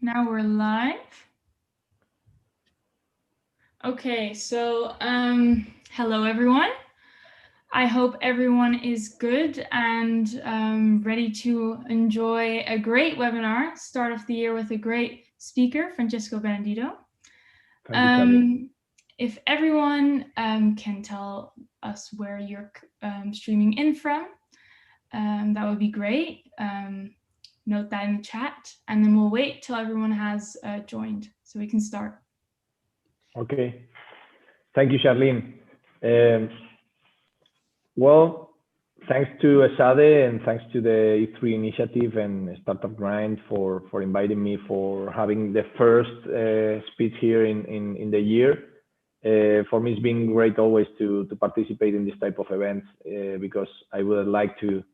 now we're live. Okay, so hello everyone. I hope everyone is good and ready to enjoy a great webinar. Start of the year with a great speaker, Francisco Benedito. If everyone can tell us where you're streaming in from, that would be great. Note that in the chat, and then we'll wait till everyone has joined so we can start. Okay. Thank you, Charlene. Well, thanks to ESADE and thanks to the E3 initiative and Startup Grind for inviting me for having the first speech here in the year. For me, it's been great always to participate in this type of events because I would like to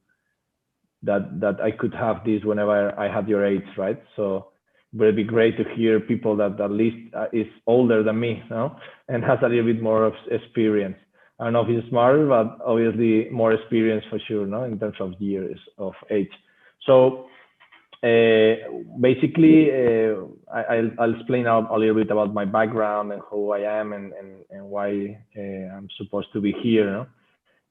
that I could have this whenever I had your age, right? So it would be great to hear people that at least is older than me, no? And has a little bit more of experience. I don't know if he's smarter, but obviously more experience for sure, no? In terms of years of age. So basically, I'll explain a little bit about my background and who I am and why I'm supposed to be here.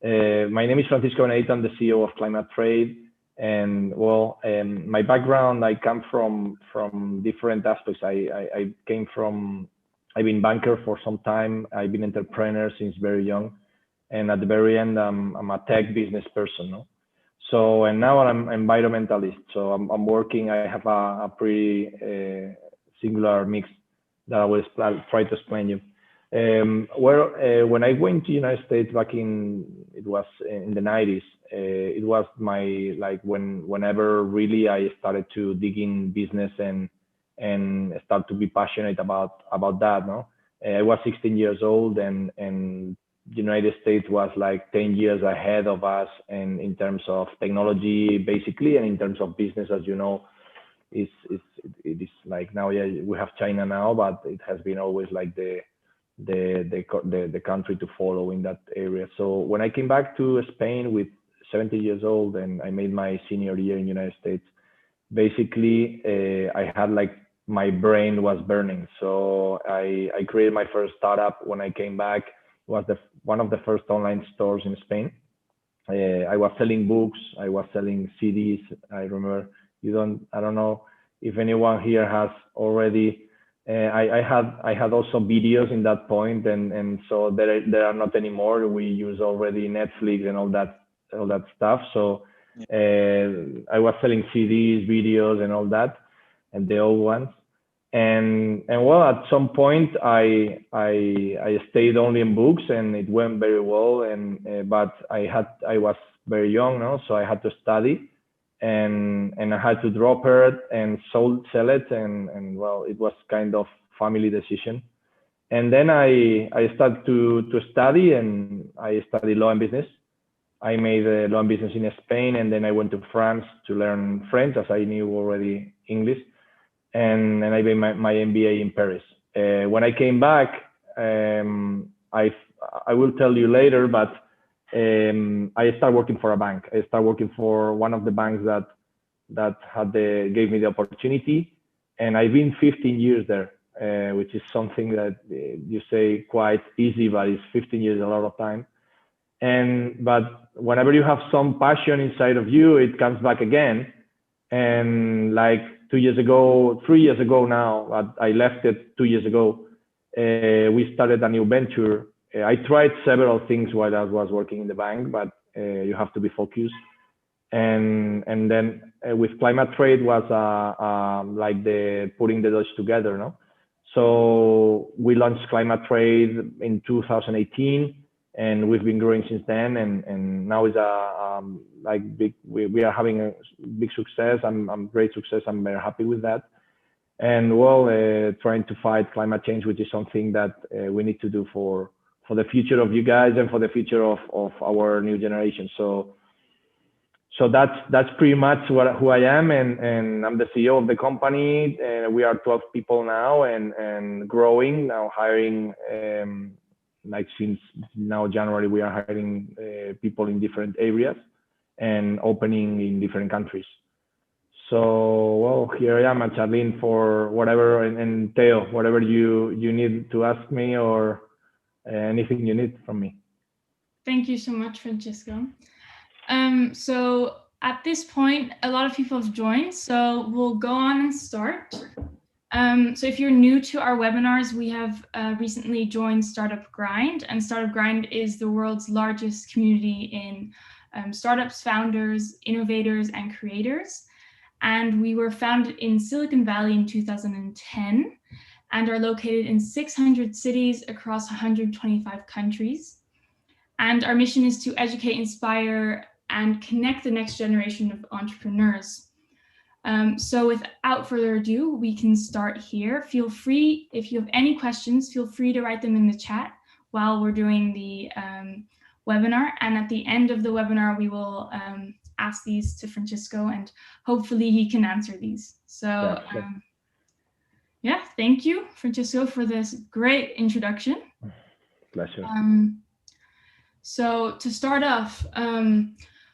No? My name is Francisco Benedito. I'm the CEO of ClimateTrade. And well, my background, I come from different aspects. I've been banker for some time. I've been entrepreneur since very young. And at the very end, I'm a tech business person. No? So, and now I'm environmentalist. So I'm working, I have a pretty singular mix that I will try to explain you. When I went to United States back it was in the 90s, it was my, like whenever really I started to dig in business and start to be passionate about that, no? I was 16 years old and United States was like 10 years ahead of us and in terms of technology, basically, and in terms of business, as you know, it is like now, yeah, we have China now, but it has been always like the country to follow in that area. So when I came back to Spain with 70 years old and I made my senior year in United States, basically I had like my brain was burning. So I created my first startup when I came back. It was one of the first online stores in Spain. I was selling books. I was selling CDs. I remember I don't know if anyone here has already. I had also videos in that point, and so there are not anymore. We use already Netflix and all that stuff. So I was selling CDs, videos, and all that, and the old ones. And well, at some point I stayed only in books, and it went very well. But I was very young, no, so I had to study. And I had to drop it and sell it, and well, it was kind of family decision. And then I started to study, and I studied law and business. I made law and business in Spain, and then I went to France to learn French, as I knew already English, and I made my MBA in Paris. When I came back, I will tell you later, but I started working for a bank. I started working for one of the banks that gave me the opportunity, and I've been 15 years there, which is something that you say quite easy, but it's 15 years, a lot of time. But whenever you have some passion inside of you, it comes back again. And like 3 years ago now, but I left it 2 years ago. We started a new venture. I tried several things while I was working in the bank, but you have to be focused. And then with ClimateTrade was like the putting the dots together, no? So we launched ClimateTrade in 2018, and we've been growing since then. And now is like big. We are having a big success. I'm great success. I'm very happy with that. And well, trying to fight climate change, which is something that we need to do for the future of you guys and for the future of our new generation. So that's pretty much who I am, and I'm the CEO of the company. We are 12 people now, and growing now, hiring. Like since now January, we are hiring people in different areas and opening in different countries. So, well, here I am, Charlene, for whatever, and Theo, whatever you need to ask me, or anything you need from me. Thank you so much, Francisco. So at this point, a lot of people have joined, so we'll go on and start. So if you're new to our webinars, we have recently joined Startup Grind, and Startup Grind is the world's largest community in startups, founders, innovators, and creators. And we were founded in Silicon Valley in 2010 and are located in 600 cities across 125 countries. And our mission is to educate, inspire, and connect the next generation of entrepreneurs. So without further ado, we can start here. Feel free, if you have any questions, feel free to write them in the chat while we're doing the webinar. And at the end of the webinar, we will ask these to Francisco, and hopefully he can answer these. So yeah, thank you, Francisco, for this great introduction. Pleasure. So to start off,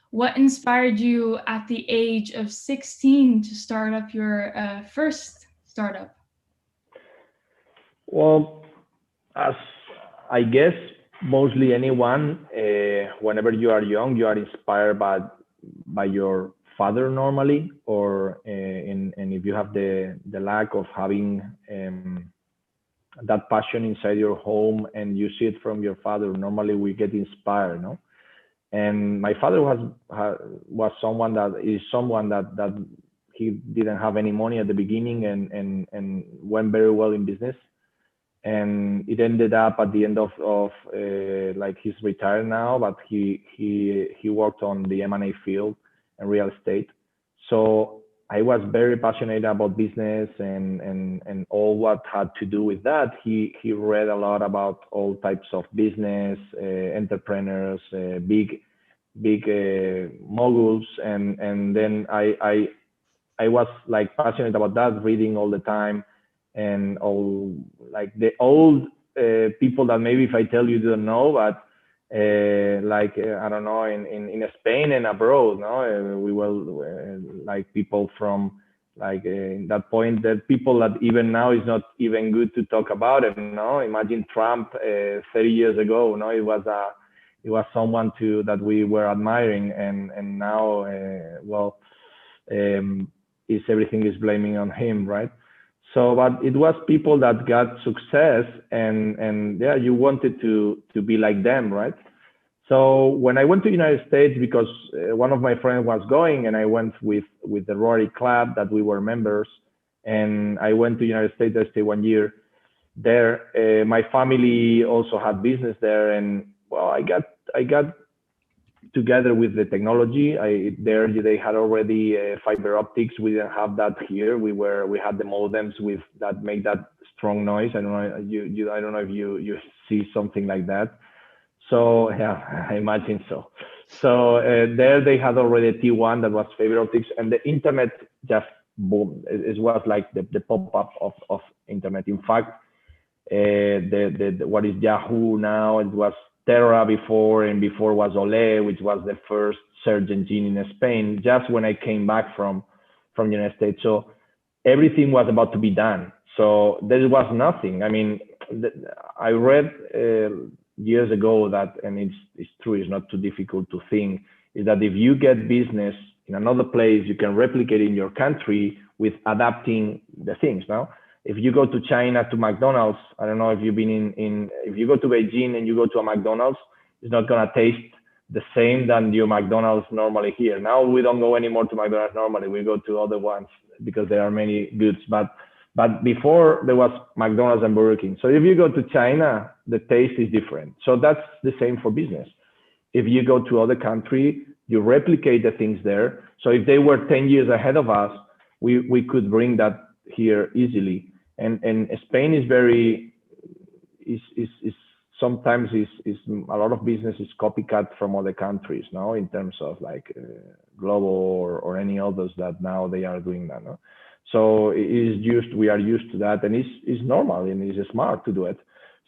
what inspired you at the age of 16 to start up your first startup? Well, as I guess mostly anyone, whenever you are young, you are inspired by your father normally, or and if you have the lack of having that passion inside your home and you see it from your father, normally we get inspired, no? And my father was someone that he didn't have any money at the beginning, and went very well in business, and it ended up at the end of like, he's retired now, but he worked on the M&A field and real estate. So I was very passionate about business and all what had to do with that. He read a lot about all types of business, entrepreneurs, big moguls, and then I was like passionate about that, reading all the time, and all like the old people that maybe if I tell you don't know, but like I don't know, in Spain and abroad, no, we were like people from like in that point, that people that even now is not even good to talk about it, no. Imagine Trump 30 years ago, no, it was someone that we were admiring, and now well, is everything is blaming on him, right? So, but it was people that got success, and yeah, you wanted to be like them, right? So when I went to the United States, because one of my friends was going, and I went with the Rotary Club that we were members, and I went to the United States. I stayed 1 year there. My family also had business there, and well, I got together with the technology. There they had already fiber optics. We didn't have that here. We had the modems with that make that strong noise. I don't know I don't know if you see something like that. So yeah, I imagine so. So there they had already a T1 that was fiber optics, and the internet just boom. It was like the pop-up of internet. In fact, the what is Yahoo now, it was Terra before, and before was Ole, which was the first search engine in Spain, just when I came back from the United States. So everything was about to be done. So there was nothing. I mean, I read years ago that, and it's true, it's not too difficult to think, is that if you get business in another place, you can replicate in your country with adapting the things, no? If you go to China, to McDonald's, I don't know if you've been if you go to Beijing and you go to a McDonald's, it's not gonna taste the same than your McDonald's normally here. Now we don't go anymore to McDonald's normally, we go to other ones because there are many goods, but before there was McDonald's and Burger King. So if you go to China, the taste is different. So that's the same for business. If you go to other country, you replicate the things there. So if they were 10 years ahead of us, we could bring that here easily. And Spain is very, sometimes is a lot of business is copycat from other countries, no, in terms of like Globo or any others that now they are doing that, no? So we are used to that, and it's normal and it's smart to do it.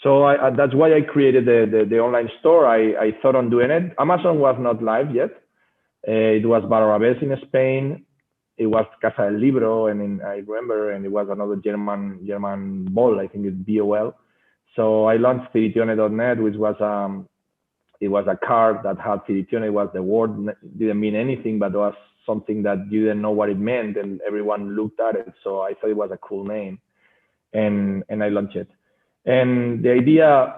So that's why I created the online store. I thought on doing it. Amazon was not live yet. It was Barrabés in Spain. it was Casa del Libro, and I remember, and it was another German ball, I think it's BOL. So I launched Tiritione.net, which was it was a card that had Tiritione. It was the word, didn't mean anything, but it was something that you didn't know what it meant, and everyone looked at it. So I thought it was a cool name, and I launched it. And the idea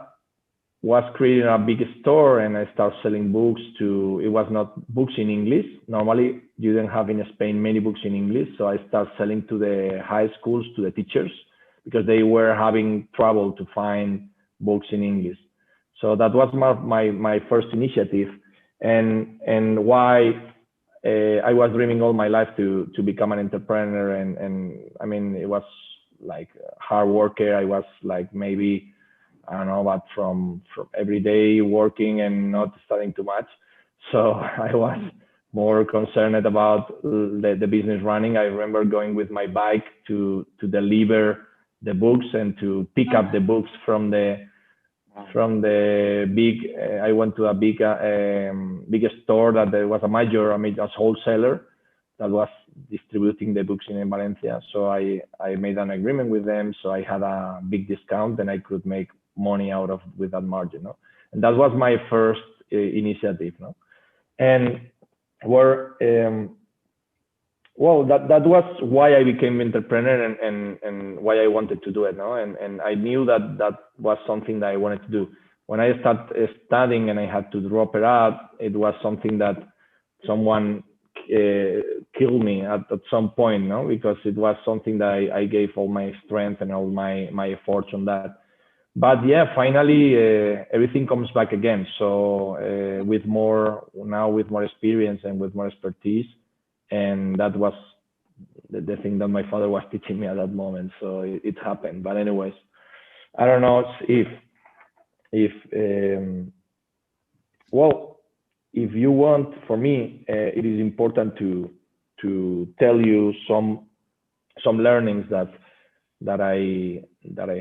was creating a big store, and I started selling books to, it was not books in English. Normally, you didn't have in Spain many books in English. So I started selling to the high schools, to the teachers, because they were having trouble to find books in English. So that was my first initiative, and why I was dreaming all my life to become an entrepreneur. And I mean, it was like hard worker. I was like, maybe, I don't know, but from every day working and not studying too much. So I was more concerned about the business running. I remember going with my bike to deliver the books and to pick up the books from the big. I went to a big store that there was a major wholesaler that was distributing the books in Valencia. So I made an agreement with them. So I had a big discount, and I could make money out of with that margin. No? And that was my first initiative. No? And where well, that was why I became entrepreneur, and why I wanted to do it. No? And I knew that was something that I wanted to do. When I started studying and I had to drop it out, it was something that someone killed me at some point, no? Because it was something that I gave all my strength and all my efforts on that. But yeah, finally everything comes back again. So with more experience and with more expertise, and that was the thing that my father was teaching me at that moment. So it happened. But anyways, I don't know if well, if you want, for me, it is important to tell you some learnings that I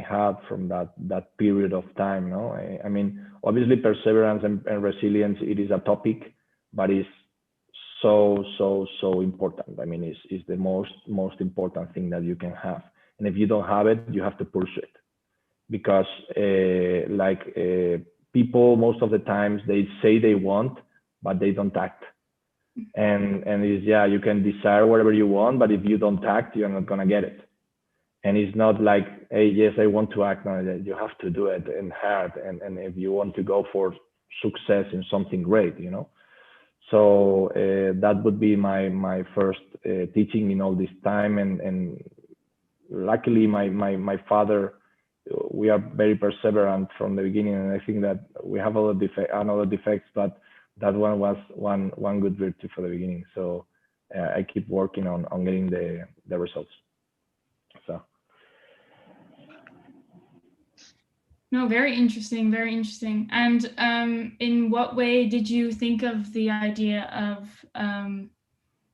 had from that period of time. No, I mean, obviously perseverance and resilience, it is a topic, but it's so important. I mean, it's the most important thing that you can have. And if you don't have it, you have to pursue it, because people, most of the times, they say they want, but they don't act. And it's, yeah, you can desire whatever you want, but if you don't act, you're not gonna get it. And it's not like, hey, yes, I want to act. No, you have to do it and hard. And if you want to go for success in something great, you know. So that would be my first teaching in all this time. And luckily, my father, we are very perseverant from the beginning. And I think that we have other defects, but that one was one good virtue for the beginning. So I keep working on getting the results. So. No, very interesting, very interesting. And in what way did you think of the idea of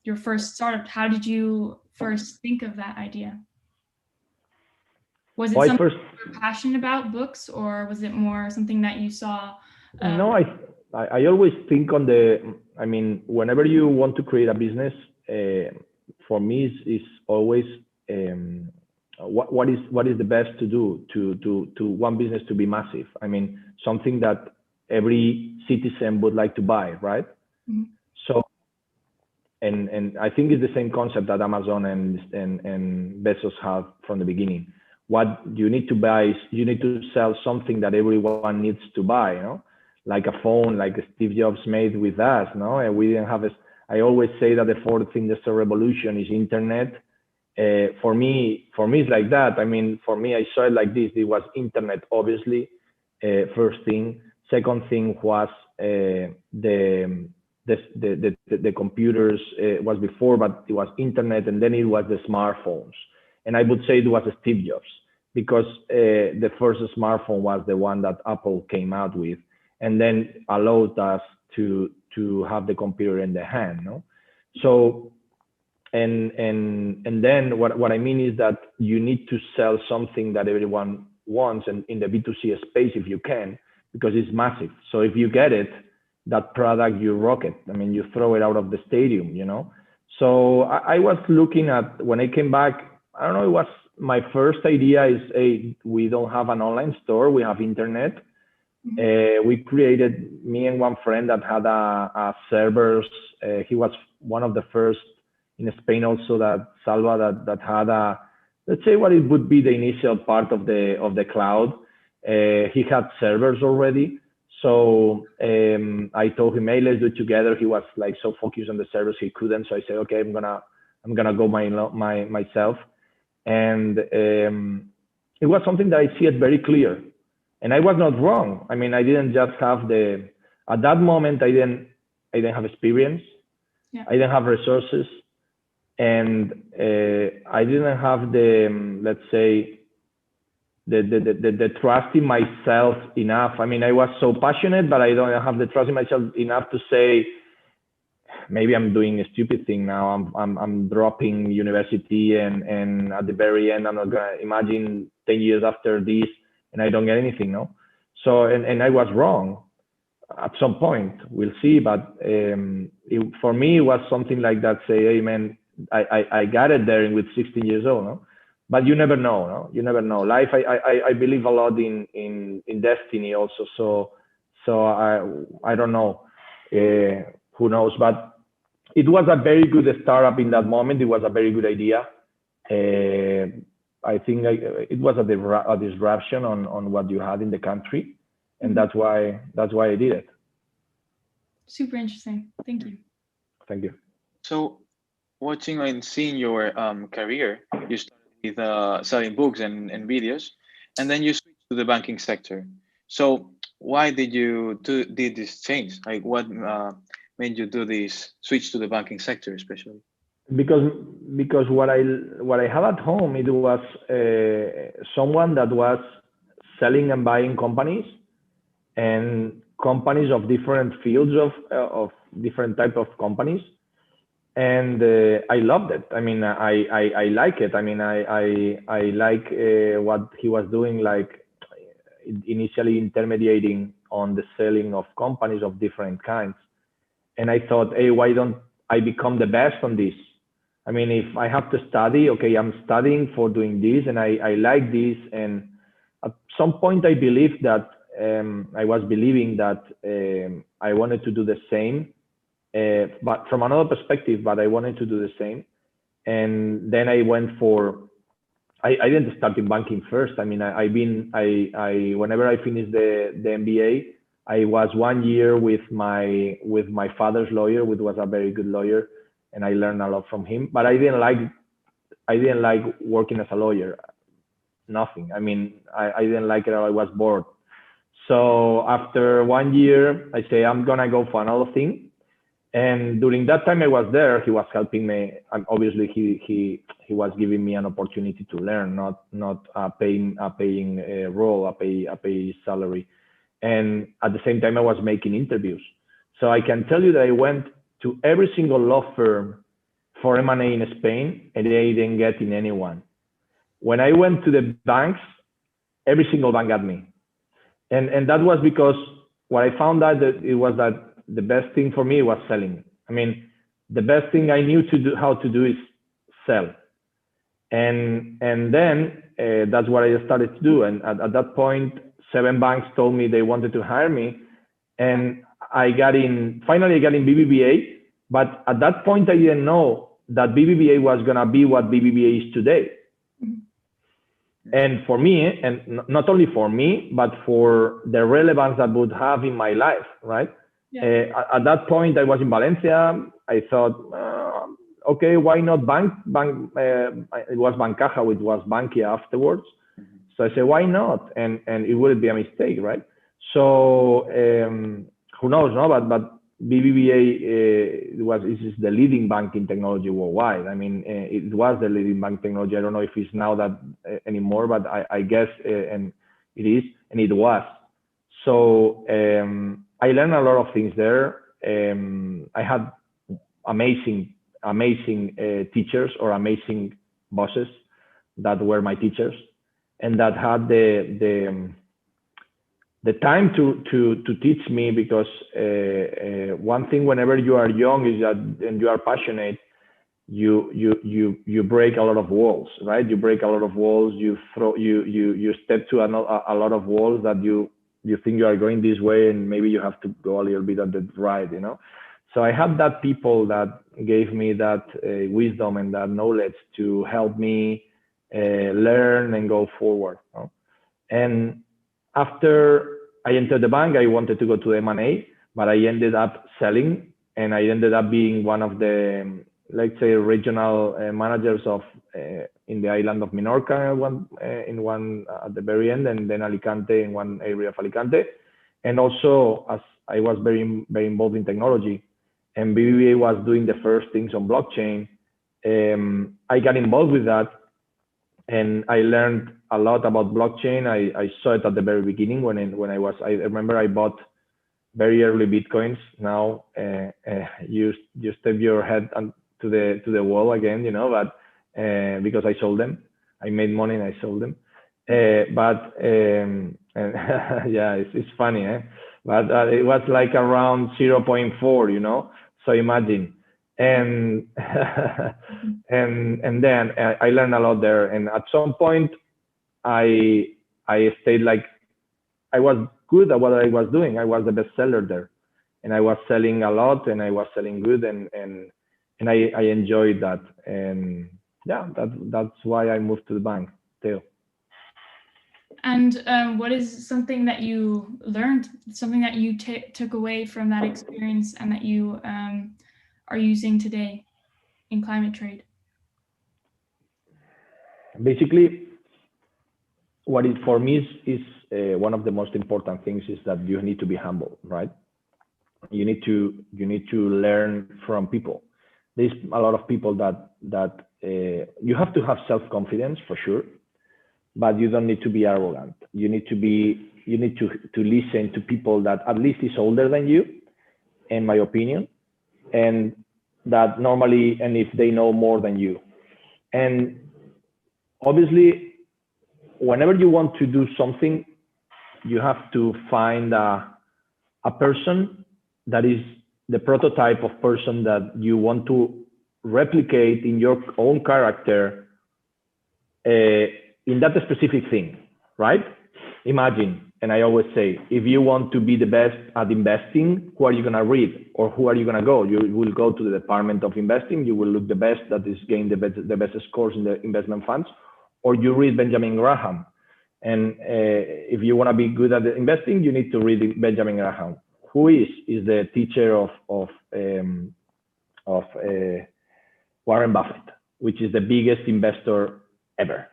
your first startup? How did you first think of that idea? Was it something you were passionate about, books, or was it more something that you saw? No, I always think on I mean, whenever you want to create a business, for me, is always what is the best to do to one business to be massive. I mean, something that every citizen would like to buy, right? Mm-hmm. So, and I think it's the same concept that Amazon and Bezos have from the beginning. What you need to buy is you need to sell something that everyone needs to buy, you know, like a phone, like Steve Jobs made with us, no? And we didn't have I always say that the fourth industrial revolution is internet. For me, it's like that. I mean, for me, I saw it like this. It was internet, obviously, first thing. Second thing was the computers was before, but it was internet, and then it was the smartphones. And I would say it was Steve Jobs, because the first smartphone was the one that Apple came out with, and then allowed us to have the computer in the hand. No, so. And then what I mean is that you need to sell something that everyone wants, and in the B2C space, if you can, because it's massive. So if you get it, that product, you rock it. I mean, you throw it out of the stadium, you know. So I was looking at, when I came back, I don't know, it was my first idea is, hey, we don't have an online store, we have internet. We created, me and one friend that had a servers. He was one of the first in Spain also, that Salva, that had a, let's say what it would be the initial part of the cloud. He had servers already. So I told him, hey, let's do it together. He was like so focused on the servers he couldn't. So I said, okay, I'm gonna go myself. And it was something that I see it very clear. And I was not wrong. I mean, I didn't just have at that moment, I didn't have experience. Yeah. I didn't have resources, and I didn't have let's say, the trust in myself enough. I mean, I was so passionate, but I don't have the trust in myself enough to say, maybe I'm doing a stupid thing now. I'm dropping university, and at the very end, I'm not gonna imagine 10 years after this, and I don't get anything, no. So, and I was wrong at some point. We'll see, but for me, it was something like that. Say, hey man, I got it there with 16 years old, no. But you never know, no. You never know. Life. I believe a lot in destiny also. So I don't know. Who knows? But it was a very good startup in that moment. It was a very good idea. I think it was a disruption on what you had in the country, and that's why I did it. Super interesting. Thank you. Thank you. So, watching and seeing your career, you started with selling books and videos, and then you switched to the banking sector. So, why did you did this change? Like, what made you do this switch to the banking sector, especially? Because what I had at home, it was someone that was selling and buying companies, and companies of different fields of different type of companies, and I loved it. I mean, I like it. I mean, I like what he was doing, like initially intermediating on the selling of companies of different kinds. And I thought, hey, why don't I become the best on this? I mean, if I have to study, okay, I'm studying for doing this, and I like this. And at some point, I believed that I was believing that I wanted to do the same, but from another perspective. But I wanted to do the same, and then I went for. I didn't start in banking first. I mean, I whenever I finished the MBA, I was 1 year with my father's lawyer, which was a very good lawyer, and I learned a lot from him. But I didn't like working as a lawyer. Nothing. I mean, I didn't like it. I was bored. So after 1 year, I say I'm gonna go for another thing. And during that time I was there, he was helping me. And obviously, he was giving me an opportunity to learn, not a paying role, a pay salary. And at the same time, I was making interviews. So I can tell you that I went to every single law firm for M&A in Spain, and they didn't get in anyone. When I went to the banks, every single bank got me. And that was because what I found out that it was that the best thing for me was selling. I mean, the best thing I knew how to do is sell. And then that's what I started to do. And at that point, 7 banks told me they wanted to hire me, and finally I got in BBVA. But at that point, I didn't know that BBVA was gonna be what BBVA is today. And for me, and not only for me, but for the relevance that would have in my life, right? Yeah. At that point, I was in Valencia. I thought, okay, why not bank? It was Bancaja, which was Bankia afterwards. So I said, why not? And it wouldn't be a mistake, right? So who knows, no? But BBVA is the leading bank in technology worldwide. I mean, it was the leading bank technology. I don't know if it's now that anymore, but I guess and it is, and it was. So I learned a lot of things there. I had amazing teachers, or amazing bosses that were my teachers, and that had the time to teach me, because one thing whenever you are young is that, and you are passionate, you break a lot of walls, right? You break a lot of walls. You step to a lot of walls that you think you are going this way, and maybe you have to go a little bit at the right, you know. So I have that people that gave me that wisdom and that knowledge to help me learn and go forward. You know? And after I entered the bank, I wanted to go to M&A, but I ended up selling, and I ended up being one of the, let's say, regional managers of in the island of Minorca, in one at the very end, and then Alicante in one area of Alicante. And also, as I was very involved in technology, and BBVA was doing the first things on blockchain, I got involved with that, and I learned a lot about blockchain. I saw it at the very beginning when I remember I bought very early Bitcoins. Now you step your head to the wall again, you know, but because I sold them, I made money and I sold them. But and yeah, it's funny, eh? But it was like around 0.4, you know. So imagine, and and then I learned a lot there. And at some point, I stayed like I was good at what I was doing. I was the best seller there, and I was selling a lot, and I was selling good, and I enjoyed that. And yeah, that's why I moved to the bank, Theo. And what is something that you learned, something that you took away from that experience and that you are using today in ClimateTrade? Basically, what it for me is one of the most important things is that you need to be humble, right? You need to learn from people. There's a lot of people that you have to have self-confidence for sure, but you don't need to be arrogant. You need to listen to people that at least is older than you, in my opinion, and that normally, and if they know more than you. And obviously, whenever you want to do something, you have to find a person that is the prototype of person that you want to replicate in your own character in that specific thing, right? Imagine, and I always say, if you want to be the best at investing, who are you going to read, or who are you going to go? You will go to the department of investing. You will look the best that is getting the best scores in the investment funds, or you read Benjamin Graham. And if you want to be good at investing, you need to read Benjamin Graham, who is the teacher of Warren Buffett, which is the biggest investor ever.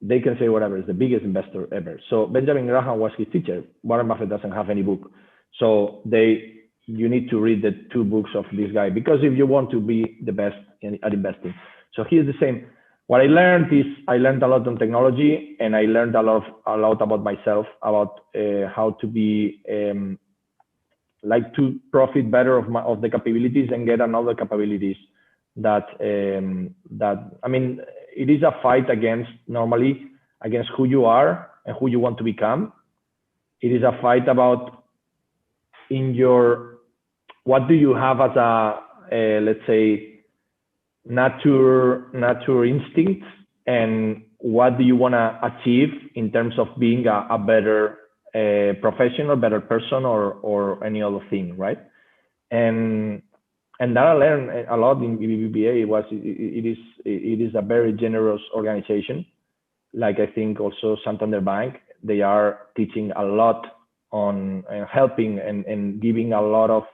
They can say whatever, is the biggest investor ever. So Benjamin Graham was his teacher. Warren Buffett doesn't have any book. So you need to read the two books of this guy, because if you want to be the best at investing. So here's the same. What I learned is I learned a lot on technology, and I learned a lot about myself, about how to be like to profit better of the capabilities and get another capabilities that I mean, it is a fight normally against who you are and who you want to become. It is a fight about what do you have as let's say nature instinct, and what do you want to achieve in terms of being a better professional, better person, or any other thing, right? And that I learned a lot in BBVA. It is a very generous organization. Like I think also Santander Bank, they are teaching a lot on helping and giving a lot of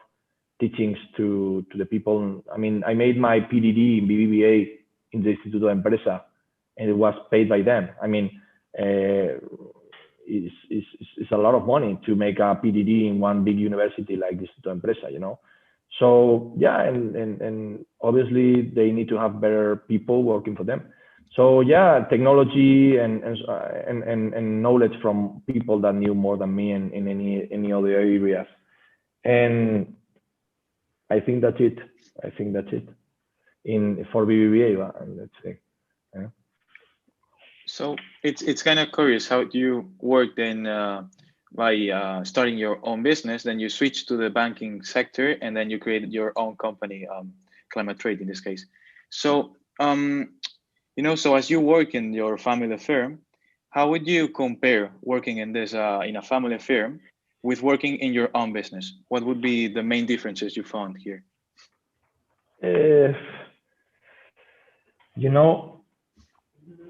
teachings to the people. I mean, I made my PDD in BBVA in the Instituto de Empresa, and it was paid by them. I mean, it's a lot of money to make a PDD in one big university like the Instituto de Empresa, you know. So yeah, and obviously they need to have better people working for them. So yeah, technology and knowledge from people that knew more than me in any other areas. And I think that's it. For BBVA, let's say. Yeah. So it's kind of curious how you worked in by starting your own business, then you switched to the banking sector, and then you created your own company. ClimateTrade in this case. So, so as you work in your family firm, how would you compare working in this in a family firm with working in your own business? What would be the main differences you found here?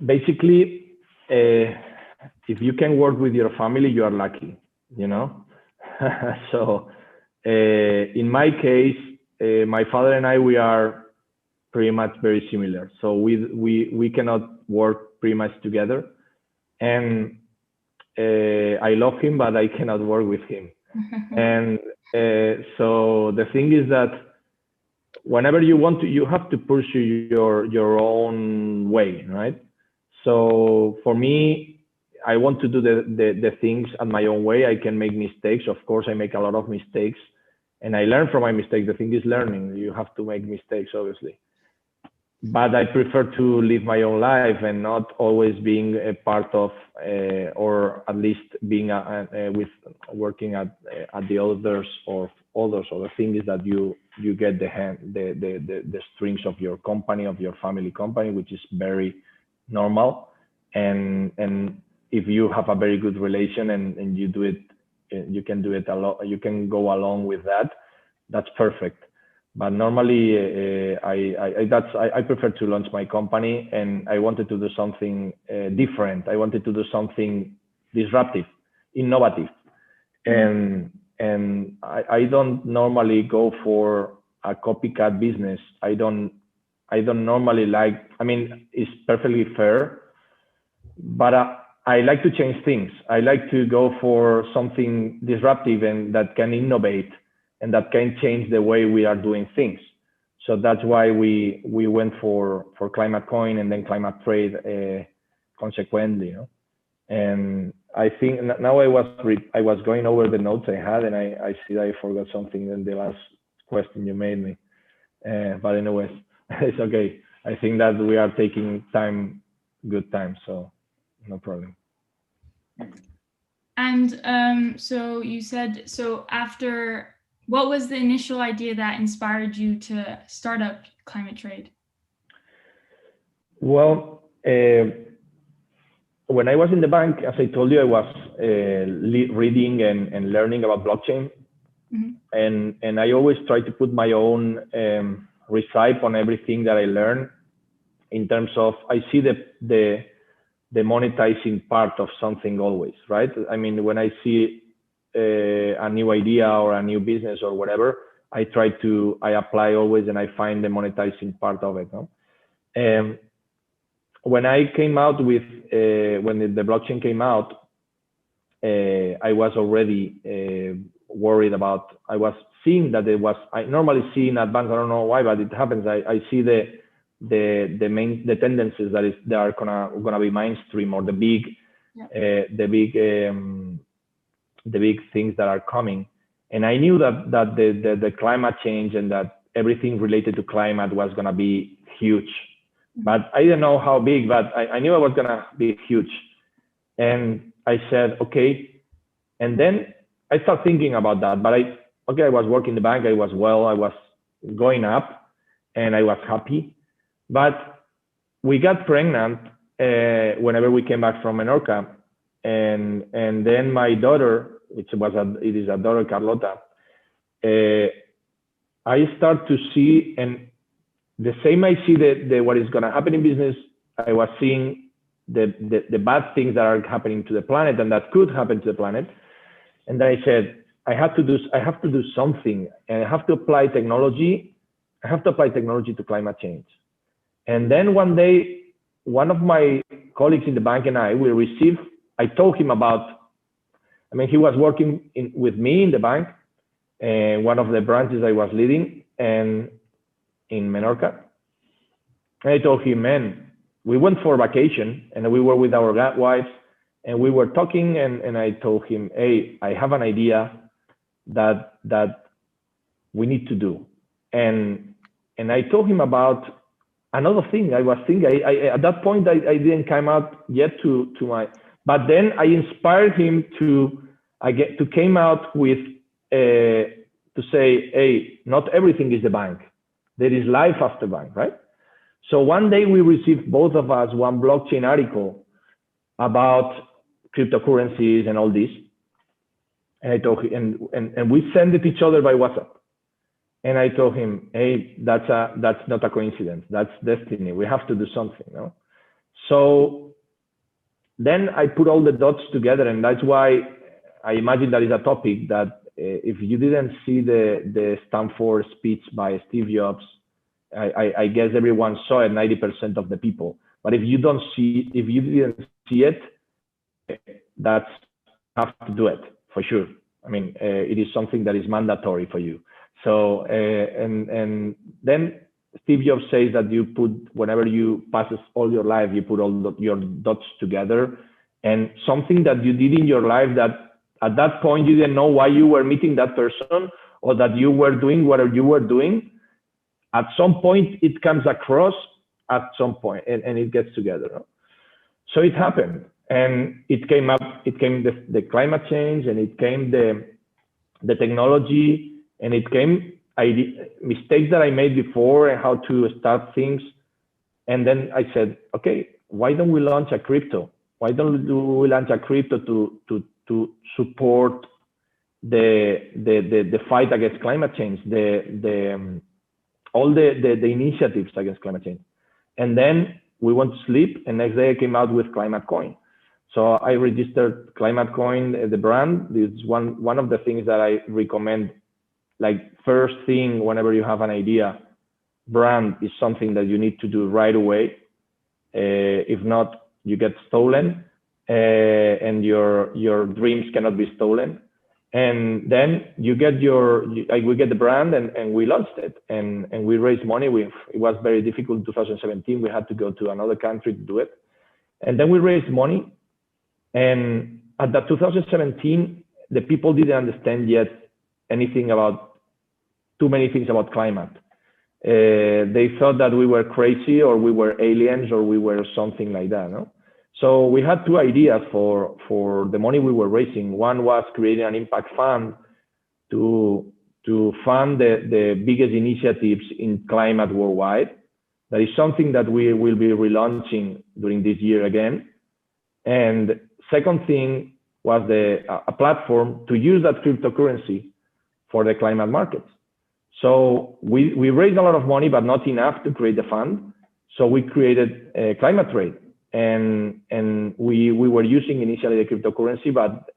Basically, if you can work with your family, you are lucky, So in my case, my father and I, we are pretty much very similar. So we cannot work pretty much together. And I love him, but I cannot work with him. And so the thing is that whenever you want to, you have to pursue your own way, right? So for me, I want to do the things at my own way. I can make mistakes. Of course, I make a lot of mistakes, and I learn from my mistakes. The thing is learning. You have to make mistakes, obviously. But I prefer to live my own life and not always being a part of, or at least being with working at the others or others. Or the thing is that you get the strings of your company, of your family company, which is very normal. And if you have a very good relation and you do it, you can do it a lot. You can go along with that. That's perfect. But normally, I prefer to launch my company, and I wanted to do something different. I wanted to do something disruptive, innovative, and I don't normally go for a copycat business. I don't normally like. I mean, it's perfectly fair, but I like to change things. I like to go for something disruptive and that can innovate and that can change the way we are doing things. So that's why we went for Climate Coin and then ClimateTrade consequently. And I think now I was going over the notes I had, and I see that I forgot something in the last question you made me. But anyways, it's okay. I think that we are taking good time, so no problem. And so you said, after, what was the initial idea that inspired you to start up ClimateTrade? Well, when I was in the bank, as I told you, I was reading and learning about blockchain. Mm-hmm. And I always try to put my own recipe on everything that I learn, in terms of, I see the monetizing part of something always, right? I mean, when I see a new idea or a new business or whatever, I apply always, and I find the monetizing part of it. When I came out with, when the blockchain came out, I was already worried about, I was seeing that I normally see in advance, I don't know why, but it happens. I see the tendencies that are gonna be mainstream, or the big things that are coming. And I knew that the climate change and that everything related to climate was gonna be huge. But I didn't know how big, but I knew it was gonna be huge. And I said, okay. And then I started thinking about that. But I was working in the bank. I was going up, and I was happy. But we got pregnant whenever we came back from Menorca, and then my daughter, it is a daughter, Carlota. I start to see, and the same I see what is going to happen in business, I was seeing the bad things that are happening to the planet and that could happen to the planet. And then I said, I have to do something, and I have to apply technology. I have to apply technology to climate change. And then one day, one of my colleagues in the bank and I told him about, he was working with me in the bank, and one of the branches I was leading, and in Menorca. And I told him, man, we went for vacation, and we were with our wives, and we were talking, and I told him, hey, I have an idea that we need to do. And I told him about another thing. I was thinking, at that point, I didn't come out yet to my, but then I inspired him to came out with, to say, hey, not everything is the bank. there is life after bank, right? So one day we received, both of us, one blockchain article about cryptocurrencies and all this. And I told him, and we send it each other by WhatsApp. And I told him, hey, that's not a coincidence. That's destiny. We have to do something, no? So then I put all the dots together, and that's why I imagine that is a topic that if you didn't see the Stanford speech by Steve Jobs, I guess everyone saw it, 90% of the people. But if you didn't see it, that's have to do it for sure. I mean, it is something that is mandatory for you. So and then Steve Jobs says that you put, whenever you pass all your life, you put all your dots together, and something that you did in your life that at that point you didn't know why you were meeting that person or that you were doing whatever you were doing. At some point it comes across at some point, and it gets together. No? So it happened, and it came up. It came the climate change, and it came the technology, and it came mistakes that I made before and how to start things. And then I said, okay, why don't we launch a crypto? Why don't we launch a crypto to support the fight against climate change, all the initiatives against climate change? And then we went to sleep, and next day I came out with Climate Coin. So I registered Climate Coin, the brand. This is one of the things that I recommend. Like, first thing, whenever you have an idea, brand is something that you need to do right away. If not, you get stolen, and your dreams cannot be stolen. And then you get we get the brand, and we launched it, and we raised money. It was very difficult in 2017. We had to go to another country to do it. And then we raised money. And at that 2017, the people didn't understand yet too many things about climate. They thought that we were crazy, or we were aliens, or we were something like that. No? So we had two ideas for the money we were raising. One was creating an impact fund to fund the biggest initiatives in climate worldwide. That is something that we will be relaunching during this year again. And second thing was a platform to use that cryptocurrency for the climate markets. So we raised a lot of money, but not enough to create the fund. So we created ClimateTrade, and we were using initially the cryptocurrency, but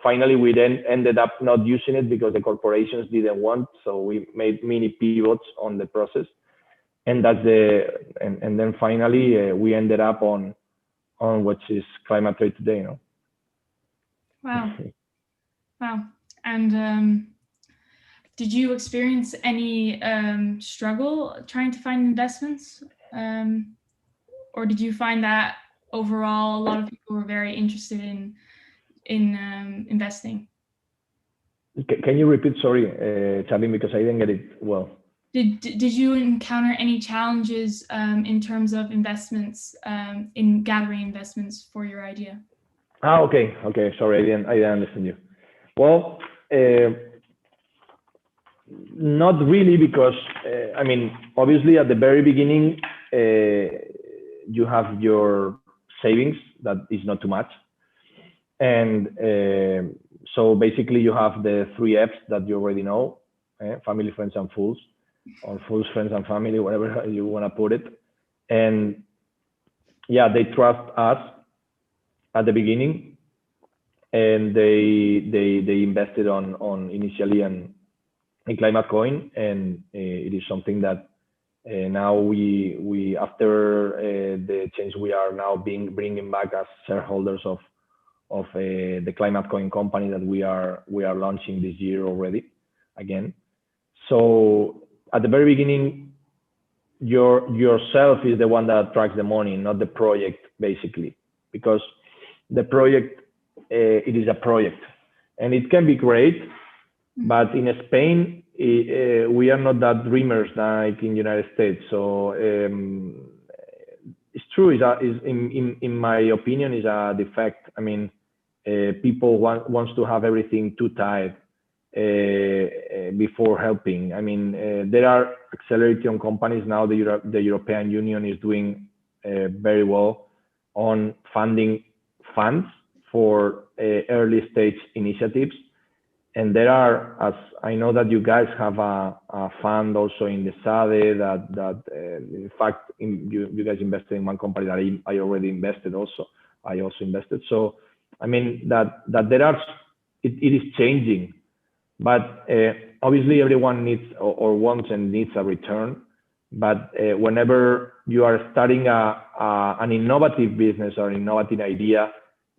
finally we then ended up not using it because the corporations didn't want. So we made mini pivots on the process, and and then finally we ended up on what is ClimateTrade today. You know. Wow, wow, and. Did you experience any struggle trying to find investments? Or did you find that overall a lot of people were very interested in investing? Can you repeat, sorry, Charlie, because I didn't get it well. Did you encounter any challenges in terms of investments, in gathering investments for your idea? Okay, sorry, I didn't understand you. Well, not really, because I mean, obviously at the very beginning, you have your savings that is not too much, and so basically you have the 3 F's that you already know: family, friends, and fools, or fools, friends, and family, whatever you want to put it. And yeah, they trust us at the beginning, and they invested on initially in Climate Coin, and it is something that now we after the change, we are now bringing back as shareholders of the Climate Coin company that we are launching this year already again. So at the very beginning, yourself is the one that attracts the money, not the project, basically, because the project, it is a project, and it can be great. But in Spain, we are not that dreamers like in United States. So it's true. In my opinion, is a defect. I mean, people wants to have everything too tight, before helping. I mean, there are acceleration companies now. The European Union is doing very well on funding funds for early stage initiatives. And there are, as I know that you guys have a fund also in the SADE that in fact, you guys invested in one company that I already invested also. I also invested. So, I mean, that there are, it is changing, but obviously everyone needs or wants and needs a return. But whenever you are starting an innovative business or an innovative idea,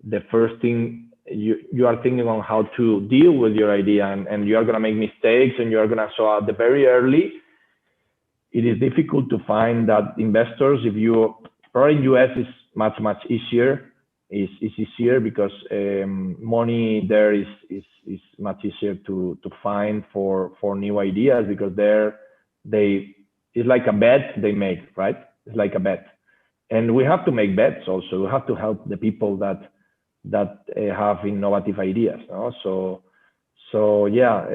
the first thing you are thinking on how to deal with your idea, and you are going to make mistakes, and you are going to, so at the very early, it is difficult to find that investors. If you, probably US is much easier, is easier because money there is much easier to find for new ideas, because it's like a bet they make, right? It's like a bet, and we have to make bets also. We have to help the people that have innovative ideas. No? So yeah,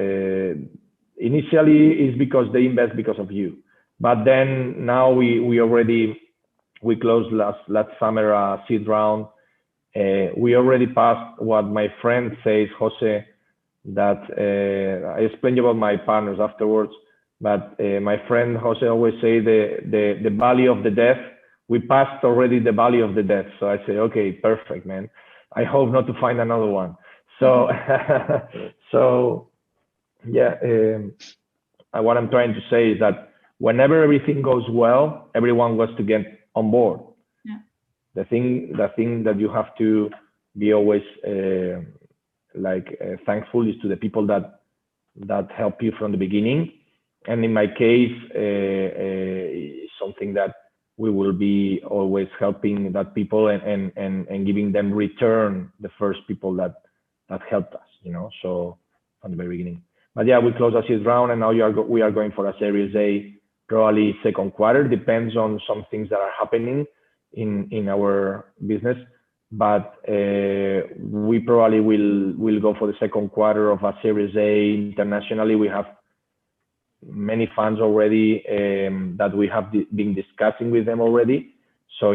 initially it's because they invest because of you, but then now we closed last summer a seed round. We already passed what my friend says, Jose, that I explained about my partners afterwards, but my friend Jose always say the valley of the death. We passed already the valley of the death. So I say, okay, perfect, man. I hope not to find another one. So, so yeah, what I'm trying to say is that whenever everything goes well, everyone wants to get on board. Yeah. The thing that you have to be always thankful is to the people that help you from the beginning. And in my case, something that we will be always helping that people and giving them return, the first people that helped us, you know, so from the very beginning. But yeah, we closed a seed round, and now we are going for a Series A, probably second quarter, depends on some things that are happening in our business. But we probably will go for the second quarter of a Series A internationally. We have many funds already that we have been discussing with them already. So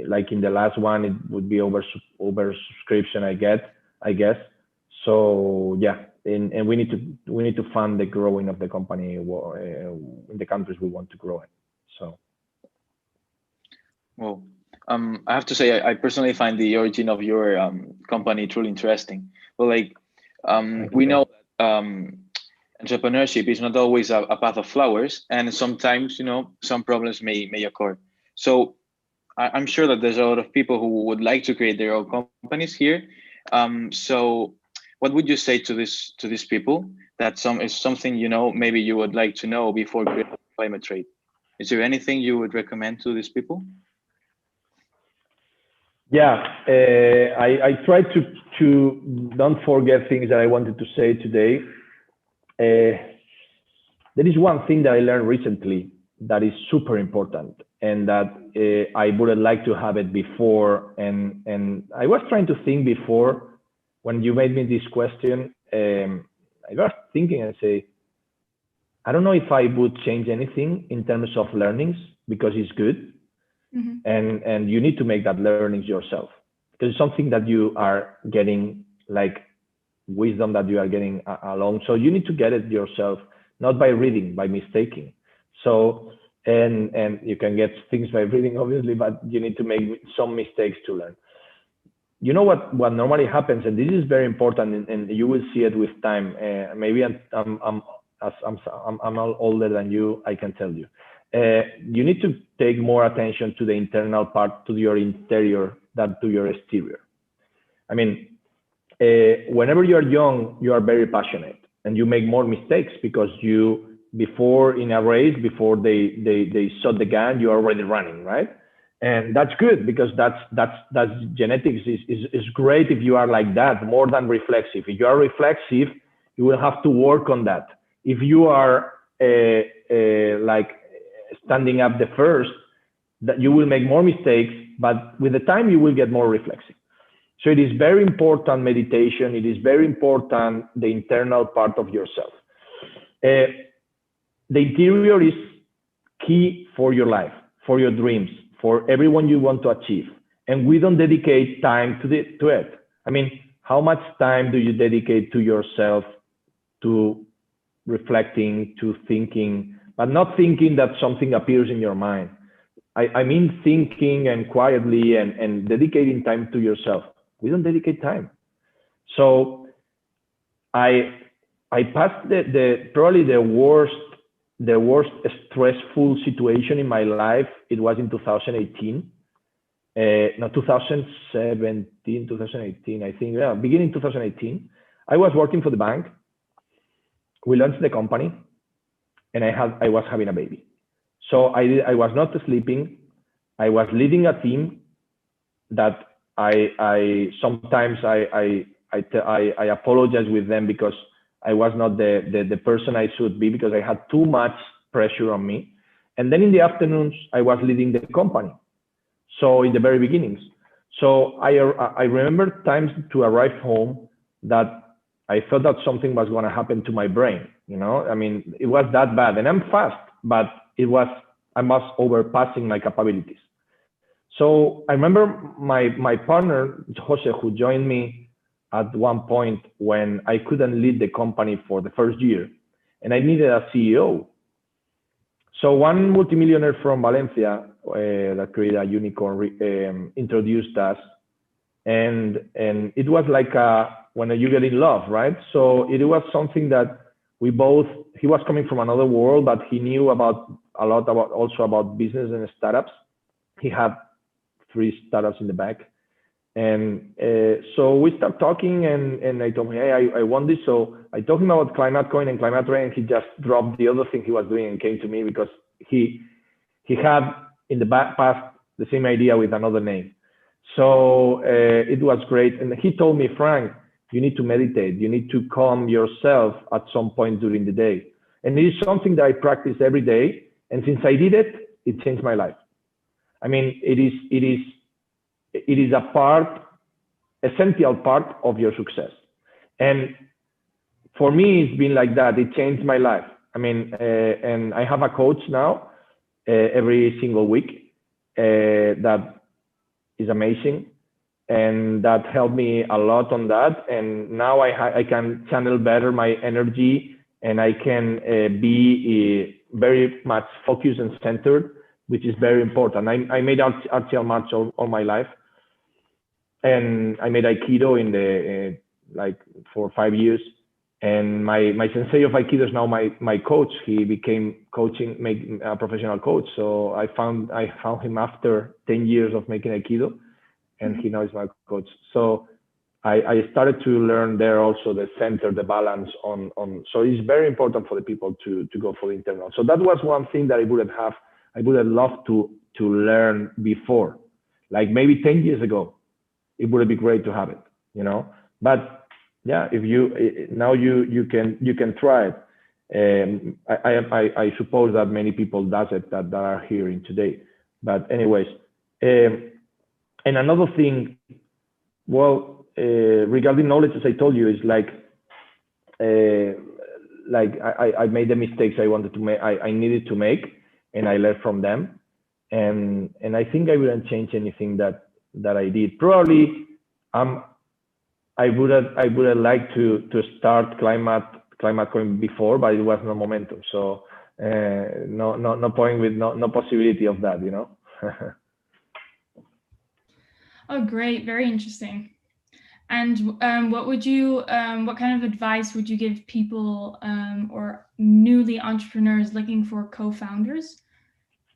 like in the last one, it would be over subscription, I guess. So yeah, and we need to fund the growing of the company in the countries we want to grow in. So. Well, I have to say, I personally find the origin of your company truly interesting. Well, like we know that entrepreneurship is not always a path of flowers, and sometimes, you know, some problems may occur. So I'm sure that there's a lot of people who would like to create their own companies here. So what would you say to these people that is something, you know, maybe you would like to know before creating ClimateTrade? Is there anything you would recommend to these people? Yeah, I tried to don't forget things that I wanted to say today. There is one thing that I learned recently that is super important, and that I would like to have it before. And I was trying to think before when you made me this question. I was thinking and say, I don't know if I would change anything in terms of learnings, because it's good. Mm-hmm. And you need to make that learnings yourself, because it's something that you are getting, like wisdom that you are getting along. So you need to get it yourself, not by reading, by mistaking. So, and you can get things by reading, obviously, but you need to make some mistakes to learn. You know what normally happens, and this is very important, and you will see it with time. Maybe I'm older than you, I can tell you. You need to take more attention to the internal part, to your interior, than to your exterior. I mean, whenever you're young, you are very passionate, and you make more mistakes because before in a race, before they shot the gun, you're already running, right? And that's good, because that's genetics is great if you are like that, more than reflexive. If you are reflexive, you will have to work on that. If you are like standing up the first, that you will make more mistakes, but with the time you will get more reflexive. So it is very important meditation. It is very important the internal part of yourself. The interior is key for your life, for your dreams, for everyone you want to achieve. And we don't dedicate time to it. I mean, how much time do you dedicate to yourself, to reflecting, to thinking, but not thinking that something appears in your mind? I mean thinking and quietly and dedicating time to yourself. We don't dedicate time. So I passed probably the worst stressful situation in my life. It was in 2018. No, 2017, 2018, I think, yeah, beginning 2018. I was working for the bank. We launched the company, and I was having a baby. So I was not sleeping. I was leading a team that I sometimes I apologize with them because I was not the person I should be, because I had too much pressure on me. And then in the afternoons, I was leading the company. So in the very beginnings. So I remember times to arrive home that I thought that something was going to happen to my brain. You know, I mean, it was that bad. And I'm fast, but I was overpassing my capabilities. So I remember my partner, Jose, who joined me at one point when I couldn't lead the company for the first year, and I needed a CEO. So one multimillionaire from Valencia that created a unicorn introduced us, and it was like when you get in love, right? So it was something that he was coming from another world, but he knew a lot about business and startups. He had 3 startups in the back. And so we started talking, and I told him, hey, I want this. So I told him about ClimateCoin and ClimateTrade, and he just dropped the other thing he was doing and came to me because he had in the past the same idea with another name. So it was great. And he told me, Frank, you need to meditate. You need to calm yourself at some point during the day. And it is something that I practice every day. And since I did it, it changed my life. I mean, it is a essential part of your success. And for me, it's been like that. It changed my life. I mean, and I have a coach now every single week that is amazing. And that helped me a lot on that. And now I can channel better my energy, and I can be very much focused and centered, which is very important. I made martial arts all my life, and I made Aikido in the like for 5 years. And my sensei of Aikido is now my coach. He became making a professional coach. So I found him after 10 years of making Aikido, and he now is my coach. So I started to learn there also the center, the balance on. So it's very important for the people to go for the internal. So that was one thing that I would have loved to learn before, like maybe 10 years ago. It would be great to have it, you know. But yeah, if you can try it. I suppose that many people does it that are hearing today. But anyways, and another thing, well, regarding knowledge, as I told you, is like I made the mistakes I wanted to make, I needed to make, and I learned from them. And I think I wouldn't change anything that I did. Probably I would have liked to start ClimateCoin before, but it was no momentum. So no point with no possibility of that, you know. Oh, great! Very interesting. And what kind of advice would you give people or newly entrepreneurs looking for co-founders?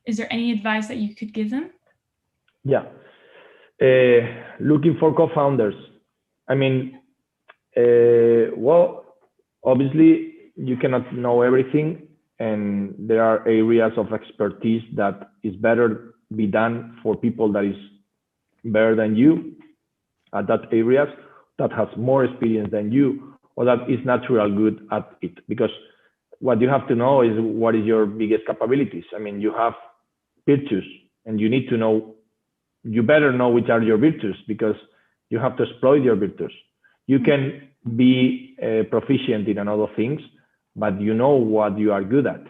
Is there any advice that you could give them? Yeah. Looking for co-founders. I mean, well, obviously you cannot know everything, and there are areas of expertise that is better be done for people that is better than you at that areas, that has more experience than you, or that is naturally good at it. Because what you have to know is what is your biggest capabilities. I mean, you have virtues, and you need to know, you better know which are your virtues, because You have to exploit your virtues. You can be proficient in another things, but you know what you are good at,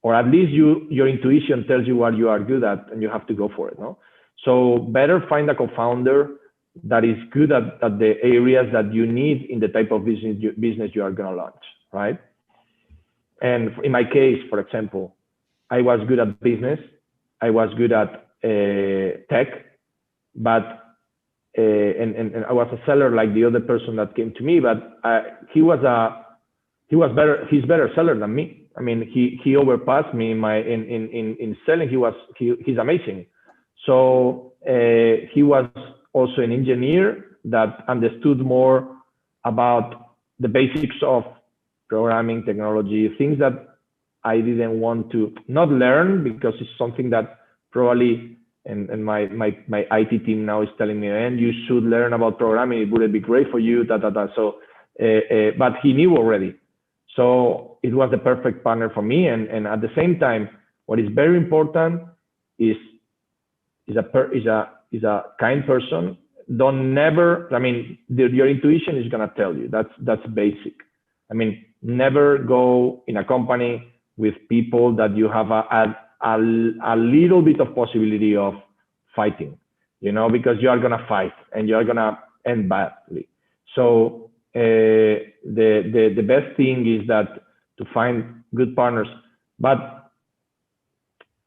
or at least your intuition tells you what you are good at, and you have to go for it. No, so better find a co-founder that is good at the areas that you need in the type of business you are going to launch, right? And in my case, for example, I was good at business, I was good at tech, but and I was a seller like the other person that came to me, but he's better seller than me. I mean, he overpassed me in selling. He's amazing. So he was also an engineer that understood more about the basics of programming, technology, things that I didn't want to not learn, because it's something that probably, and my IT team now is telling me, and you should learn about programming, it would be great for you, So, but he knew already. So it was the perfect partner for me. And at the same time, what is very important is a kind person. Don't never, I mean, your intuition is going to tell you. That's basic. I mean, never go in a company with people that you have a little bit of possibility of fighting, you know, because you are going to fight and you are going to end badly. So the best thing is that to find good partners, but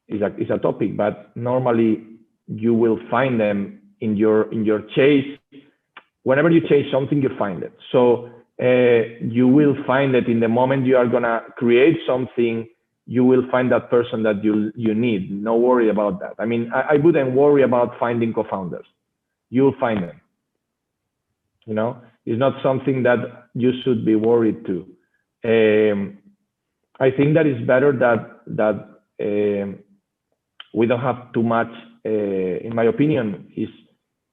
it's a topic, but normally you will find them in your chase. Whenever you chase something, you find it. So you will find it in the moment you are going to create something. You will find that person that you need. No worry about that. I mean, I wouldn't worry about finding co-founders. You'll find them. You know, it's not something that you should be worried to. I think that it's better that we don't have too much. In my opinion, is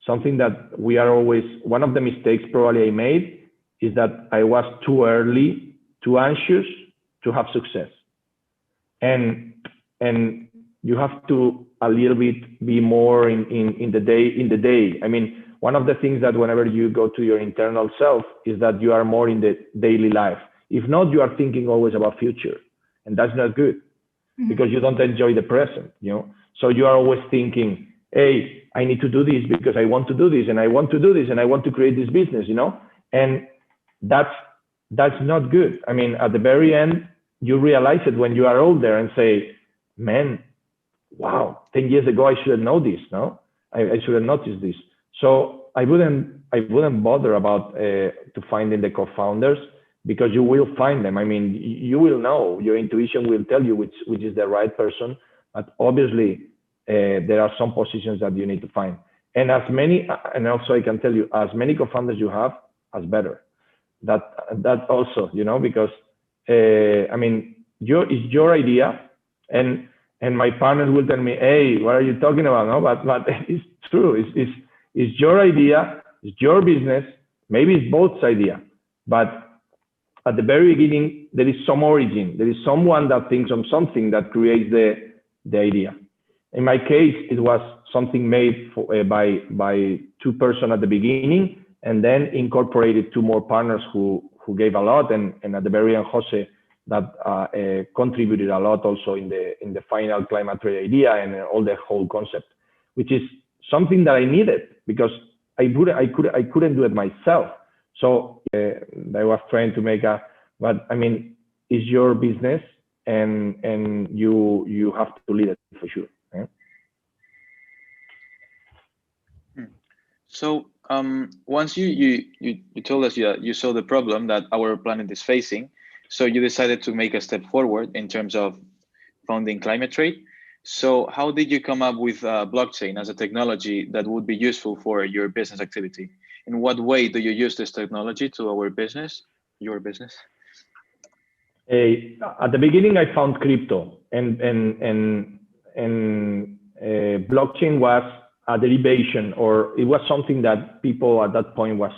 something that we are always. One of the mistakes probably I made is that I was too early, too anxious to have success. And you have to a little bit be more in the day. I mean, one of the things that whenever you go to your internal self is that you are more in the daily life. If not, you are thinking always about future, and that's not good, because you don't enjoy the present, you know. So you are always thinking, hey, I need to do this because I want to do this, and I want to do this, and I want to create this business, you know. And that's not good. I mean, at the very end, you realize it when you are older and say, man, wow, 10 years ago I should have known this, no? I should have noticed this. So I wouldn't bother about to finding the co-founders, because you will find them. I mean, you will know, your intuition will tell you which is the right person, but obviously there are some positions that you need to find. And and also I can tell you, as many co-founders you have, as better. That also, you know, because I mean, it's your idea, and my partners will tell me, hey, what are you talking about? No, but it's true. It's your idea, it's your business. Maybe it's both idea, but at the very beginning, there is some origin. There is someone that thinks on something that creates the idea. In my case, it was something made by two persons at the beginning, and then incorporated two more partners who gave a lot, and at the very end, Jose, that contributed a lot also in the final ClimateTrade idea and all the whole concept, which is something that I needed, because I couldn't do it myself. So I was trying to make but I mean, it's your business, and you have to lead it for sure. Yeah? So once you told us you saw the problem that our planet is facing, so you decided to make a step forward in terms of founding ClimateTrade. So how did you come up with blockchain as a technology that would be useful for your business activity? In what way do you use this technology to your business? At the beginning, I found crypto, and blockchain was a derivation, or it was something that people at that point was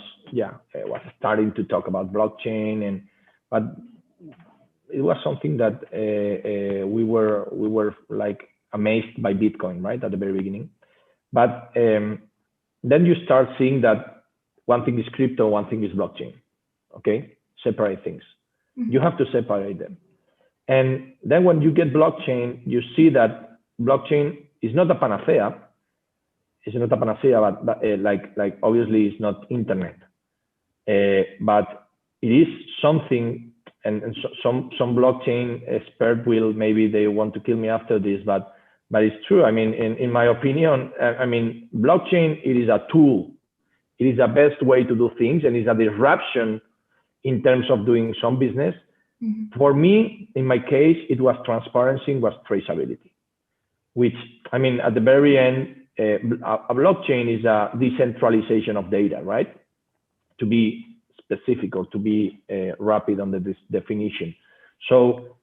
starting to talk about blockchain, but it was something that we were like amazed by Bitcoin, right, at the very beginning. But then you start seeing that one thing is crypto, one thing is blockchain. Okay, separate things. You have to separate them. And then when you get blockchain, you see that blockchain is not a panacea. It's not a panacea, but like obviously it's not internet, but it is something. And some blockchain expert will, maybe they want to kill me after this, but it's true. I mean, in my opinion, I mean, blockchain, it is a tool. It is the best way to do things, and it's a disruption in terms of doing some business. For me, in my case, it was transparency, was traceability, which, I mean, at the very end, a blockchain is a decentralization of data, right? To be specific or to be rapid on the definition. So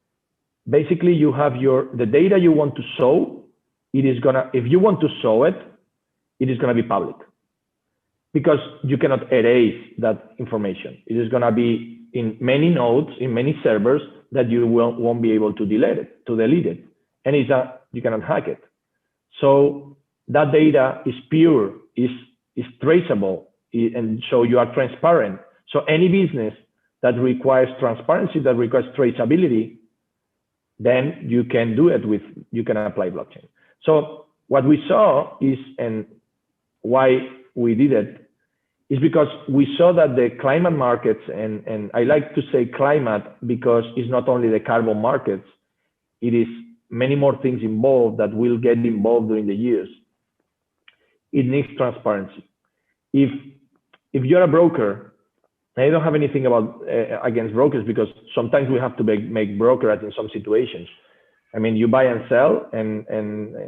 basically you have the data you want to show, it is gonna, if you want to show it, it is gonna be public, because you cannot erase that information. It is gonna be in many nodes, in many servers, that you won't be able to delete it. And you cannot hack it. So that data is pure, is traceable, and so you are transparent. So any business that requires transparency, that requires traceability, then you can do it you can apply blockchain. So what we saw is, and why we did it, is because we saw that the climate markets, and I like to say climate because it's not only the carbon markets, it is many more things involved that will get involved during the years. It needs transparency. If you're a broker, I don't have anything against brokers, because sometimes we have to make brokerage in some situations. I mean, you buy and sell, and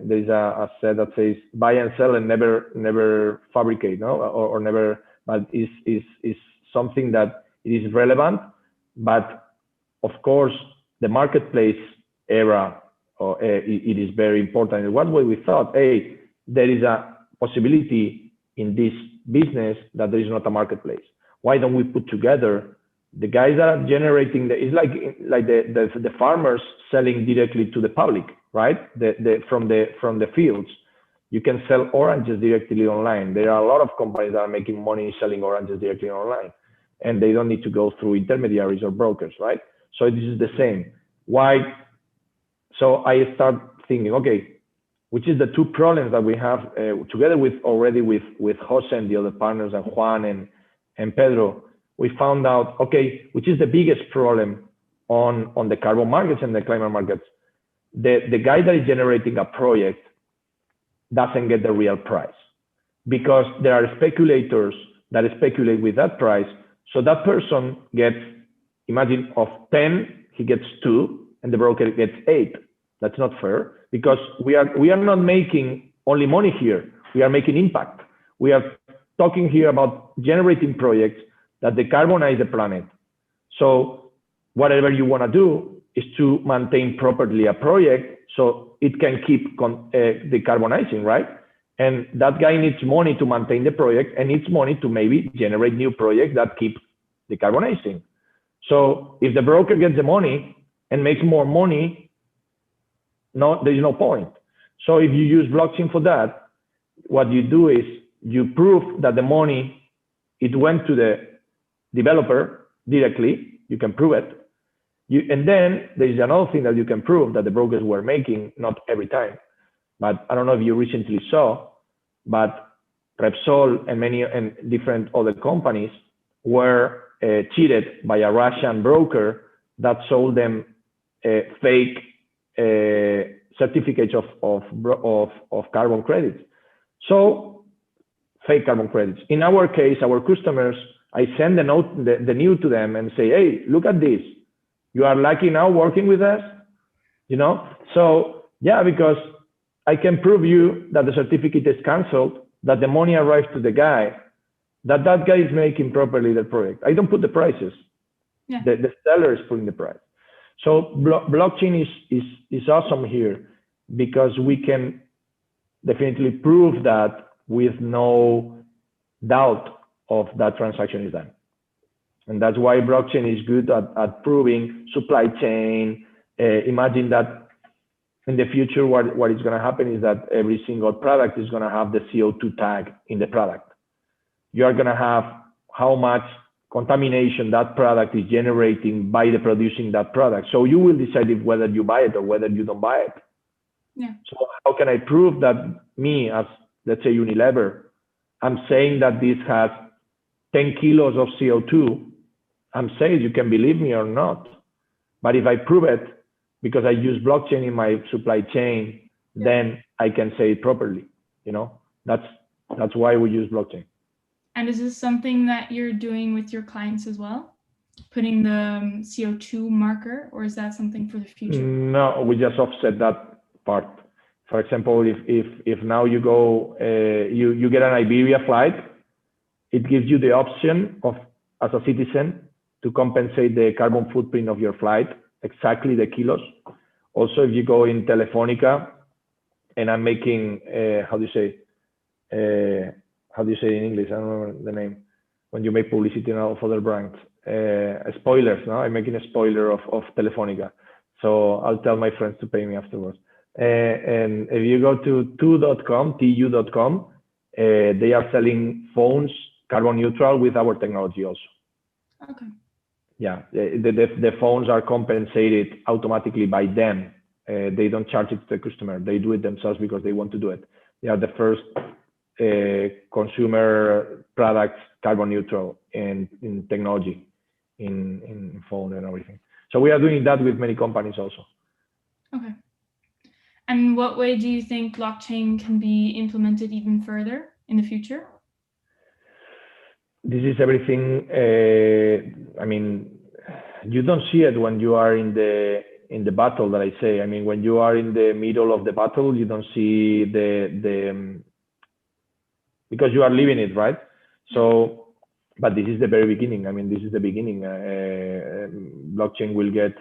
there's a set that says buy and sell and never fabricate, no, or never. But is something that it is relevant. But of course, the marketplace era, it is very important. In one way, we thought, hey, there is a possibility in this business that there is not a marketplace. Why don't we put together the guys that are generating it's like the farmers selling directly to the public, right? From the fields. You can sell oranges directly online. There are a lot of companies that are making money selling oranges directly online, and they don't need to go through intermediaries or brokers, right? So this is the same. Why? So I start thinking, okay, which is the two problems that we have together with Jose and the other partners, and Juan and Pedro. We found out, okay, which is the biggest problem on the carbon markets and the climate markets. The guy that is generating a project doesn't get the real price, because there are speculators that speculate with that price. So that person gets, imagine of 10, he gets 2, and the broker gets 8. That's not fair, because we are not making only money here. We are making impact. We are talking here about generating projects that decarbonize the planet. So whatever you want to do is to maintain properly a project so it can keep decarbonizing, right? And that guy needs money to maintain the project, and needs money to maybe generate new projects that keep decarbonizing. So if the broker gets the money and makes more money, there is no point. So if you use blockchain for that, what you do is you prove that the money, it went to the developer directly. You can prove it. And then there is another thing that you can prove that the brokers were making, not every time, but I don't know if you recently saw, but Repsol and different other companies were cheated by a Russian broker that sold them fake certificates of carbon credits. So fake carbon credits. In our case, our customers, I send the news to them and say, hey, look at this. You are lucky now working with us, you know? So yeah, because I can prove you that the certificate is canceled, that the money arrives to the guy, that guy is making properly the project. I don't put the prices. Yeah. The seller is putting the price. So blockchain is awesome here, because we can definitely prove that with no doubt of that transaction is done. And that's why blockchain is good at proving supply chain. Imagine that in the future, what is going to happen is that every single product is going to have the CO2 tag in the product. You are going to have how much contamination that product is generating by the producing that product. So you will decide if whether you buy it or whether you don't buy it. Yeah. So how can I prove that me, as let's say Unilever, I'm saying that this has 10 kilos of CO2? I'm saying you can believe me or not. But if I prove it, because I use blockchain in my supply chain, then I can say it properly. You know, that's why we use blockchain. And is this something that you're doing with your clients as well? Putting the CO2 marker, or is that something for the future? No, we just offset that part. For example, if now you go, you get an Iberia flight, it gives you the option of, as a citizen, to compensate the carbon footprint of your flight, exactly the kilos. Also, if you go in Telefonica, and I'm making, how do you say in English? I don't remember the name. When you make publicity now of other brands, spoilers. No, I'm making a spoiler of Telefonica. So I'll tell my friends to pay me afterwards. And if you go to tu.com, they are selling phones carbon neutral with our technology also. Okay. Yeah, the phones are compensated automatically by them. They don't charge it to the customer. They do it themselves because they want to do it. They are the first consumer products carbon neutral in technology, in phone and everything. So we are doing that with many companies also. Okay. And what way do you think blockchain can be implemented even further in the future? This is everything. I mean, you don't see it when you are in the battle that I say. I mean, when you are in the middle of the battle, you don't see because you are living it, right? So, but this is the very beginning. I mean, this is the beginning. Blockchain will get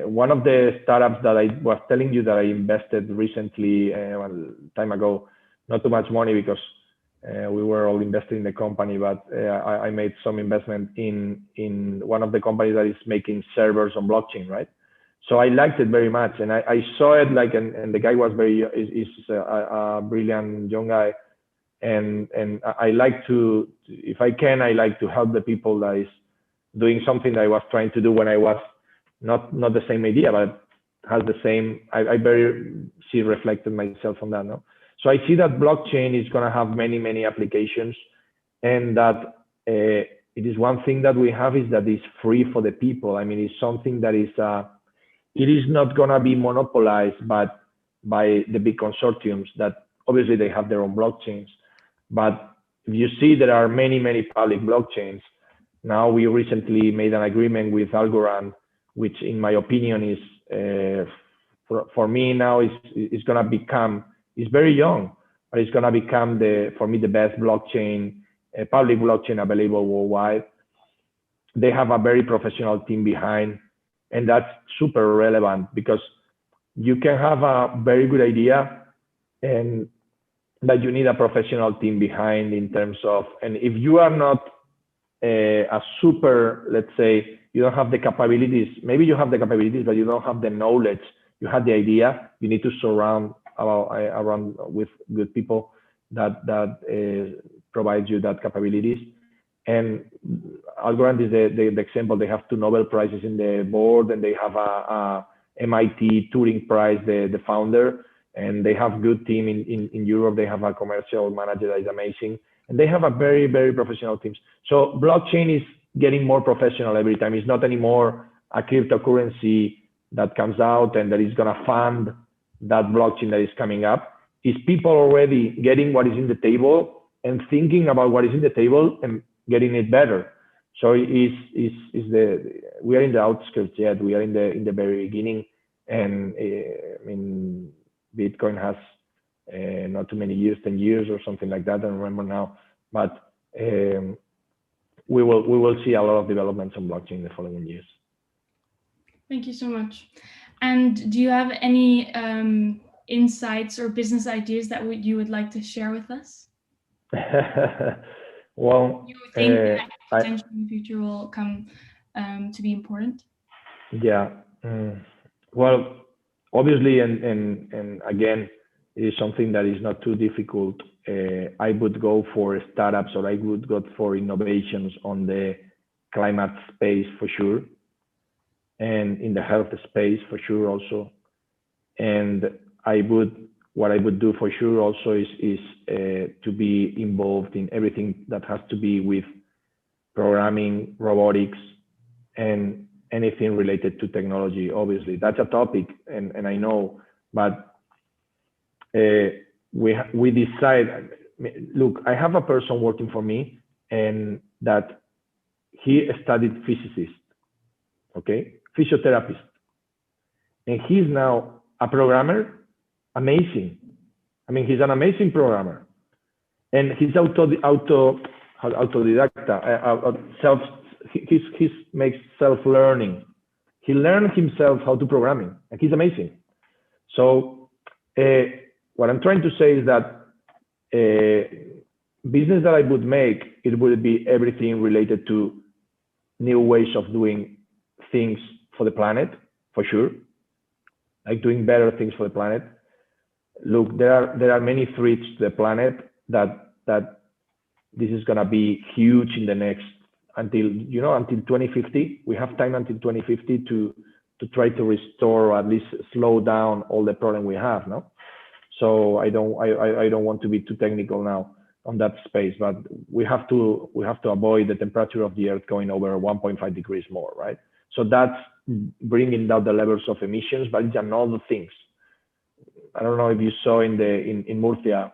one of the startups that I was telling you that I invested recently, a time ago, not too much money because we were all invested in the company, but I made some investment in one of the companies that is making servers on blockchain, right? So I liked it very much, and I saw it like, and the guy was is a brilliant young guy, and I like to, if I can, I like to help the people that is doing something that I was trying to do when I was not the same idea, but has the same. I very see reflected myself on that, no? So I see that blockchain is going to have many applications, and that it is one thing that we have is that it's free for the people. I mean, it's something that is it is not going to be monopolized by the big consortiums that obviously they have their own blockchains. But if you see, there are many public blockchains. Now we recently made an agreement with Algorand, which in my opinion is for me now is going to become. It's very young, but it's going to become for me the best blockchain, public blockchain available worldwide. They have a very professional team behind, and that's super relevant because you can have a very good idea, and that you need a professional team behind in terms of, and if you are not a super, let's say, you don't have the capabilities, maybe you have the capabilities, but you don't have the knowledge, you have the idea, you need to surround around with good people that provides you that capabilities. And Algorand is the example. They have 2 Nobel Prizes in the board, and they have a MIT Turing Prize, the founder, and they have good team in Europe. They have a commercial manager that is amazing, and they have a very professional teams. So blockchain is getting more professional every time. It's not anymore a cryptocurrency that comes out and that is going to fund that blockchain that is coming up. Is people already getting what is in the table and thinking about what is in the table and getting it better. So we are in the outskirts yet. We are in the very beginning, and I mean, Bitcoin has not too many years, 10 years or something like that. I don't remember now, but we will see a lot of developments on blockchain in the following years. Thank you so much. And do you have any insights or business ideas that you would like to share with us? Well, you think that potentially in the future will come to be important? Yeah. Well, obviously, and again, it is something that is not too difficult. I would go for startups, or I would go for innovations on the climate space for sure, and in the health space for sure also. And what I would do for sure also is to be involved in everything that has to be with programming, robotics, and anything related to technology. Obviously, that's a topic, and I know, but we decide. Look, I have a person working for me, and that he studied physicist, okay, physiotherapist, and he's now a programmer. Amazing. I mean, he's an amazing programmer, and he's autodidacta, self. He makes self learning. He learned himself how to programming, and he's amazing. So what I'm trying to say is that business that I would make, it would be everything related to new ways of doing things for the planet, for sure, like doing better things for the planet. Look, there are many threats to the planet that this is gonna be huge in the next until 2050. We have time until 2050 to try to restore, or at least slow down all the problem we have, no? So I don't want to be too technical now on that space, but we have to avoid the temperature of the Earth going over 1.5 degrees more, right? So that's bringing down the levels of emissions, but it's another things. I don't know if you saw in Murcia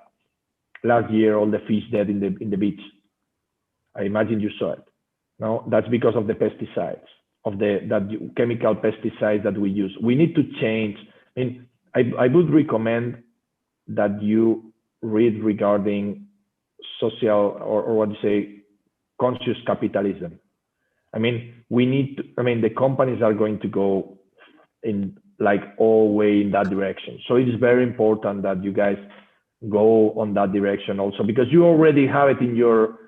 last year all the fish dead in the beach. I imagine you saw it. No, that's because of the pesticides, of that chemical pesticides that we use. We need to change. I mean, I would recommend that you read regarding social, or what you say, conscious capitalism. I mean, the companies are going to go in like all way in that direction. So it is very important that you guys go on that direction also, because you already have it in your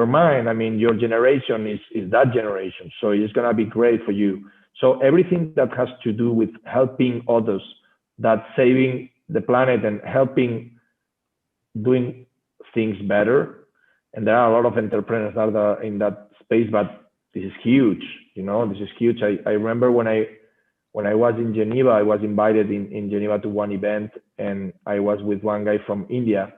mind. I mean, your generation is that generation. So it's gonna be great for you. So everything that has to do with helping others, that saving the planet and helping doing things better. And there are a lot of entrepreneurs that are in that space, but this is huge. This is huge. I remember when I was in Geneva, I was invited in Geneva to one event, and I was with one guy from India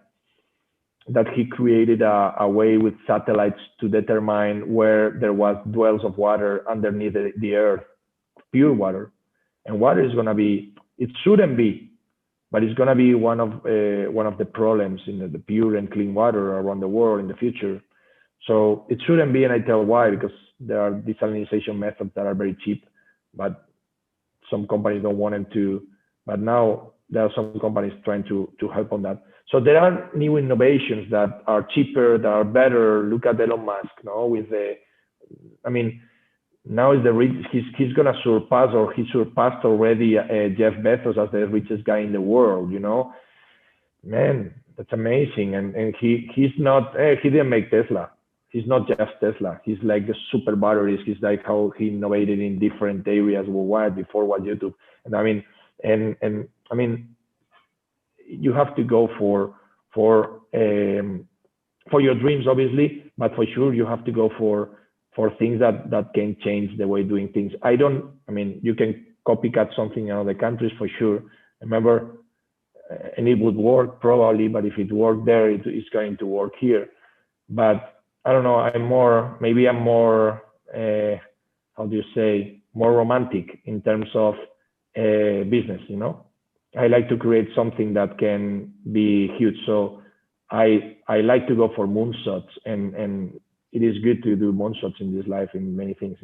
that he created a way with satellites to determine where there was wells of water underneath the earth, pure water. And water is going to be, it shouldn't be, but it's going to be one of the problems in the pure and clean water around the world in the future. So it shouldn't be, and I tell why, because there are desalination methods that are very cheap, but some companies don't want them to. But now there are some companies trying to help on that. So there are new innovations that are cheaper, that are better. Look at Elon Musk, now is the rich. He's gonna surpass, or he surpassed already Jeff Bezos as the richest guy in the world. Man, that's amazing. And he's not. He didn't make Tesla. He's not just Tesla. He's like the super batteries. He's like how he innovated in different areas worldwide before what YouTube. And I mean, you have to go for your dreams, obviously, but for sure you have to go for things that can change the way doing things. You can copycat something in other countries for sure. Remember, and it would work probably, but if it worked there, it's going to work here. But I don't know, I'm more, how do you say, more romantic in terms of business, I like to create something that can be huge. So I like to go for moonshots, and it is good to do moonshots in this life in many things,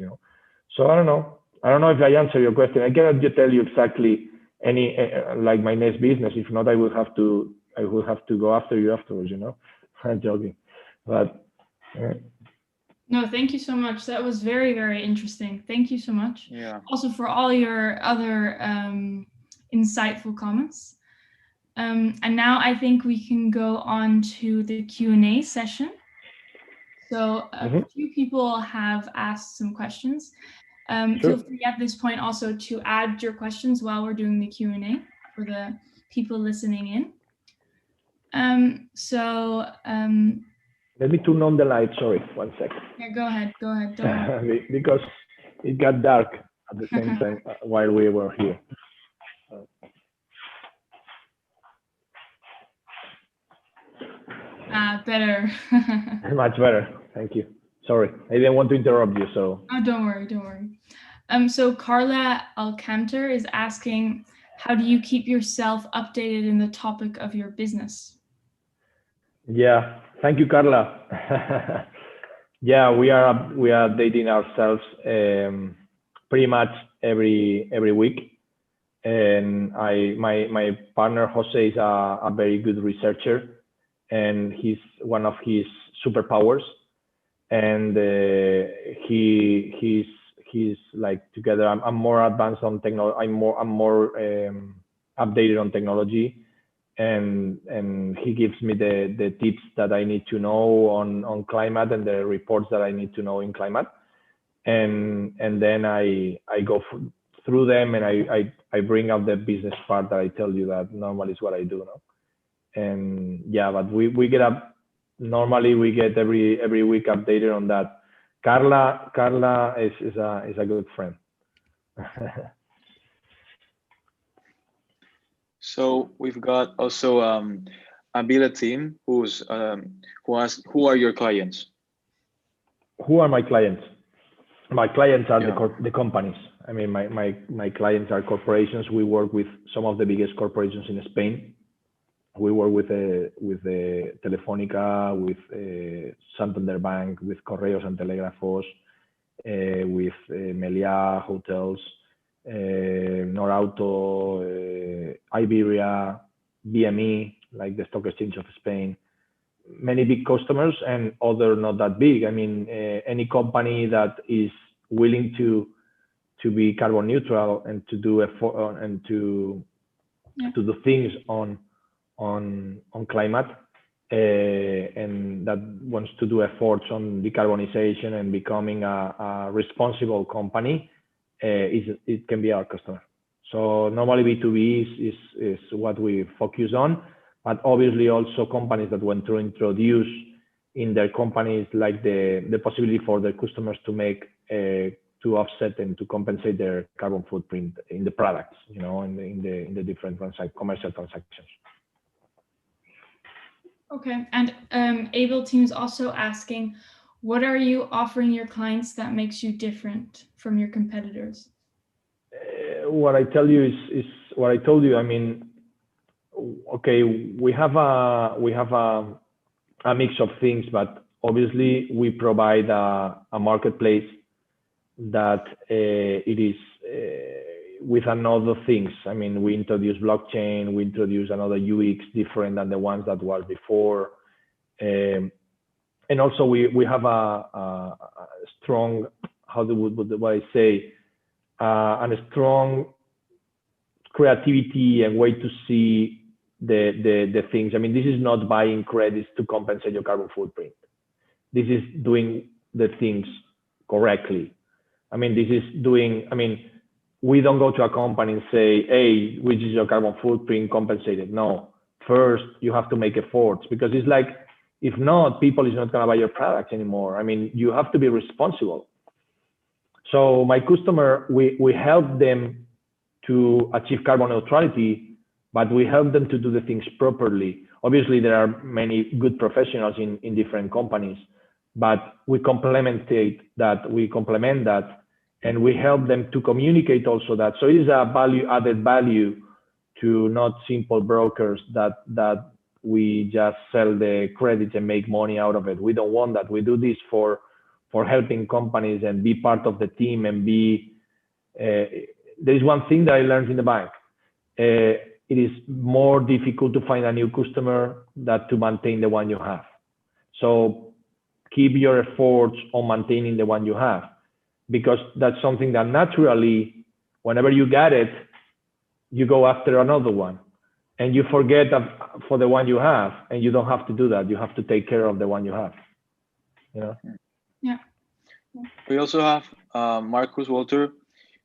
So I don't know if I answer your question. I cannot just tell you exactly any like my next business. If not, I will have to go after you afterwards, I'm joking, but. No, thank you so much. That was very, very interesting. Thank you so much. Yeah. Also for all your other insightful comments. And now I think we can go on to the Q&A session. So a few people have asked some questions. Sure. Feel free at this point also to add your questions while we're doing the Q&A for the people listening in. Let me turn on the light. Sorry, 1 second. Yeah, go ahead. Don't worry. Because it got dark at the same time while we were here. Better. Much better. Thank you. Sorry, I didn't want to interrupt you. So. Oh, don't worry. So Carla Alcantar is asking, how do you keep yourself updated in the topic of your business? Yeah, thank you, Carla. Yeah, we are updating ourselves pretty much every week, and my partner Jose is a very good researcher, and he's one of his superpowers, and he's like together. I'm more advanced on technology. I'm more updated on technology. And he gives me the tips that I need to know on climate and the reports that I need to know in climate, and then I go through them, and I bring out the business part that I tell you that normally is what I do now. And yeah, but we get up normally, we get every week updated on that. Carla is a good friend. So we've got also a Bila team who asked, who are your clients? Who are my clients? My clients are the companies. I mean, my clients are corporations. We work with some of the biggest corporations in Spain. We work with Telefónica, with Santander Bank, with Correos and Telégrafos, with Meliá Hotels, Norauto, Iberia, BME, like the Stock Exchange of Spain. Many big customers and other not that big. I mean, any company that is willing to be carbon neutral and to do to do things on climate, and that wants to do efforts on decarbonization and becoming a responsible company, it can be our customer. So normally B2B is what we focus on, but obviously also companies that want to introduce in their companies like the possibility for their customers to make to offset and to compensate their carbon footprint in the products, you know, in the different commercial transactions. Okay, and Able Team is also asking, what are you offering your clients that makes you different from your competitors? What I tell you is what I told you. I mean, okay, we have a mix of things, but obviously we provide a marketplace that it is with another things. I mean, we introduce blockchain, we introduce another UX different than the ones that was before, and also we have a strong, what I say, and a strong creativity and way to see the things. I mean, this is not buying credits to compensate your carbon footprint. This is doing the things correctly. I mean, this is doing, I mean, we don't go to a company and say, hey, which is your carbon footprint compensated? No, first you have to make efforts, because it's like, if not, people is not gonna buy your products anymore. I mean, you have to be responsible. So my customer, we help them to achieve carbon neutrality, but we help them to do the things properly. Obviously, there are many good professionals in different companies, but we complement that, and we help them to communicate also that. So it is a added value to not simple brokers that we just sell the credits and make money out of it. We don't want that. We do this for helping companies and be part of the team and be. There is one thing that I learned in the bank. It is more difficult to find a new customer than to maintain the one you have. So keep your efforts on maintaining the one you have, because that's something that naturally, whenever you get it, you go after another one, and you forget for the one you have, and you don't have to do that. You have to take care of the one you have. You know. Yeah. We also have Marcus Walter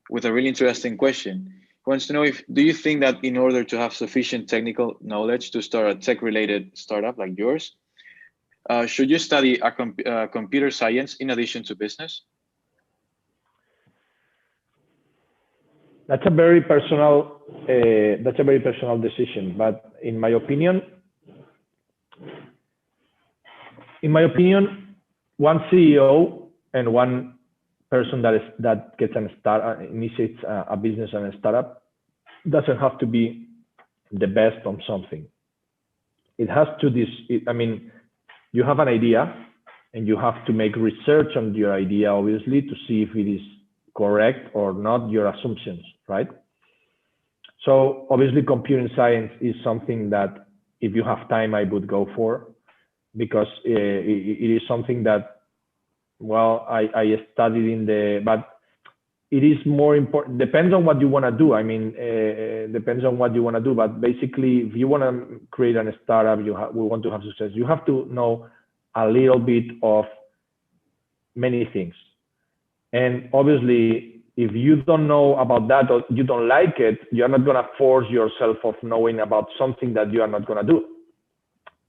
with a really interesting question. He wants to know do you think that in order to have sufficient technical knowledge to start a tech-related startup like yours, should you study computer science in addition to business? That's a very personal decision, but in my opinion, one CEO and one person that gets initiates a business and a startup doesn't have to be the best on something. It has to I mean, you have an idea and you have to make research on your idea, obviously, to see if it is correct or not, your assumptions, right? So obviously computer science is something that if you have time, I would go for, because it is something that, well, I studied but it is more important, depends on what you want to do. I mean, depends on what you want to do, but basically if you want to create a startup, we want to have success, you have to know a little bit of many things. And obviously, if you don't know about that or you don't like it, you're not going to force yourself of knowing about something that you are not going to do.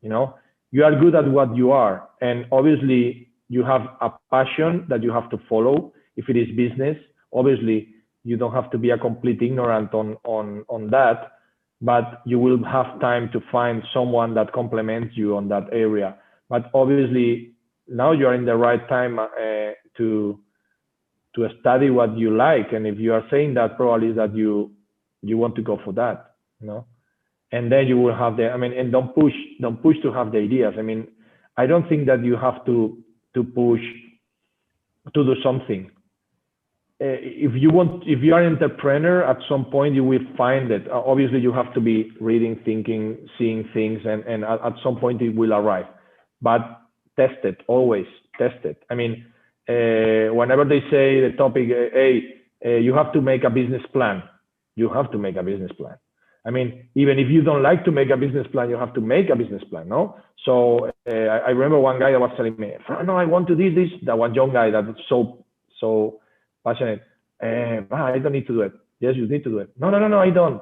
You know, you are good at what you are. And obviously, you have a passion that you have to follow. If it is business, obviously, you don't have to be a complete ignorant on that, but you will have time to find someone that complements you on that area. But obviously, now you're in the right time to study what you like, and if you are saying that, probably that you want to go for that, you know. And then you will have and don't push to have the ideas. I mean, I don't think that you have to push to do something. If you are an entrepreneur, at some point you will find it. Obviously, you have to be reading, thinking, seeing things, and at some point it will arrive. But test it, always test it. I mean, whenever they say the topic, hey, you have to make a business plan, you have to make a business plan. I mean, even if you don't like to make a business plan, you have to make a business plan, no? So I remember one guy that was telling me, no, I want to do this. That one young guy that was so passionate. I don't need to do it. Yes, you need to do it. No, I don't.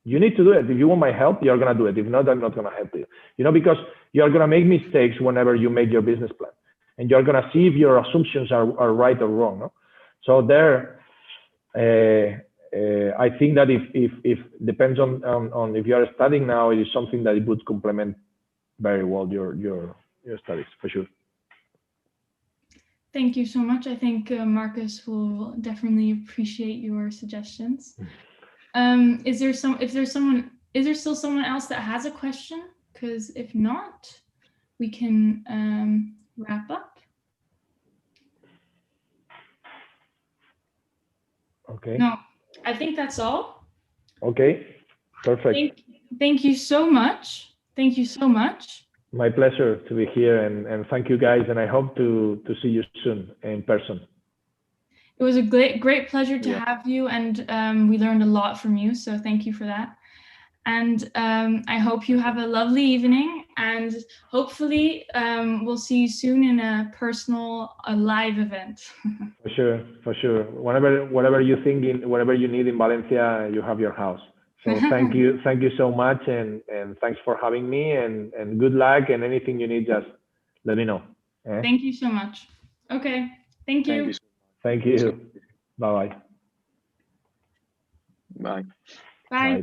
You need to do it. If you want my help, you're going to do it. If not, I'm not going to help you. You know, because you're going to make mistakes whenever you make your business plan. And you're going to see if your assumptions are right or wrong. No? So there, I think that if depends on if you are studying now, it is something that it would complement very well your studies, for sure. Thank you so much. I think Marcus will definitely appreciate your suggestions. Is there still someone else that has a question? Because if not, we can wrap up. Okay. No, I think that's all. Okay, perfect. Thank you so much. Thank you so much. My pleasure to be here, and thank you guys, and I hope to see you soon in person. It was a great pleasure to have you, and we learned a lot from you, so thank you for that. And I hope you have a lovely evening, and hopefully we'll see you soon in a live event. For sure. Whatever you think, whatever you need in Valencia, you have your house. So thank you so much, and thanks for having me, and good luck, and anything you need, just let me know. Thank you so much. Okay, thank you. Thank you. Bye-bye. Bye. Bye.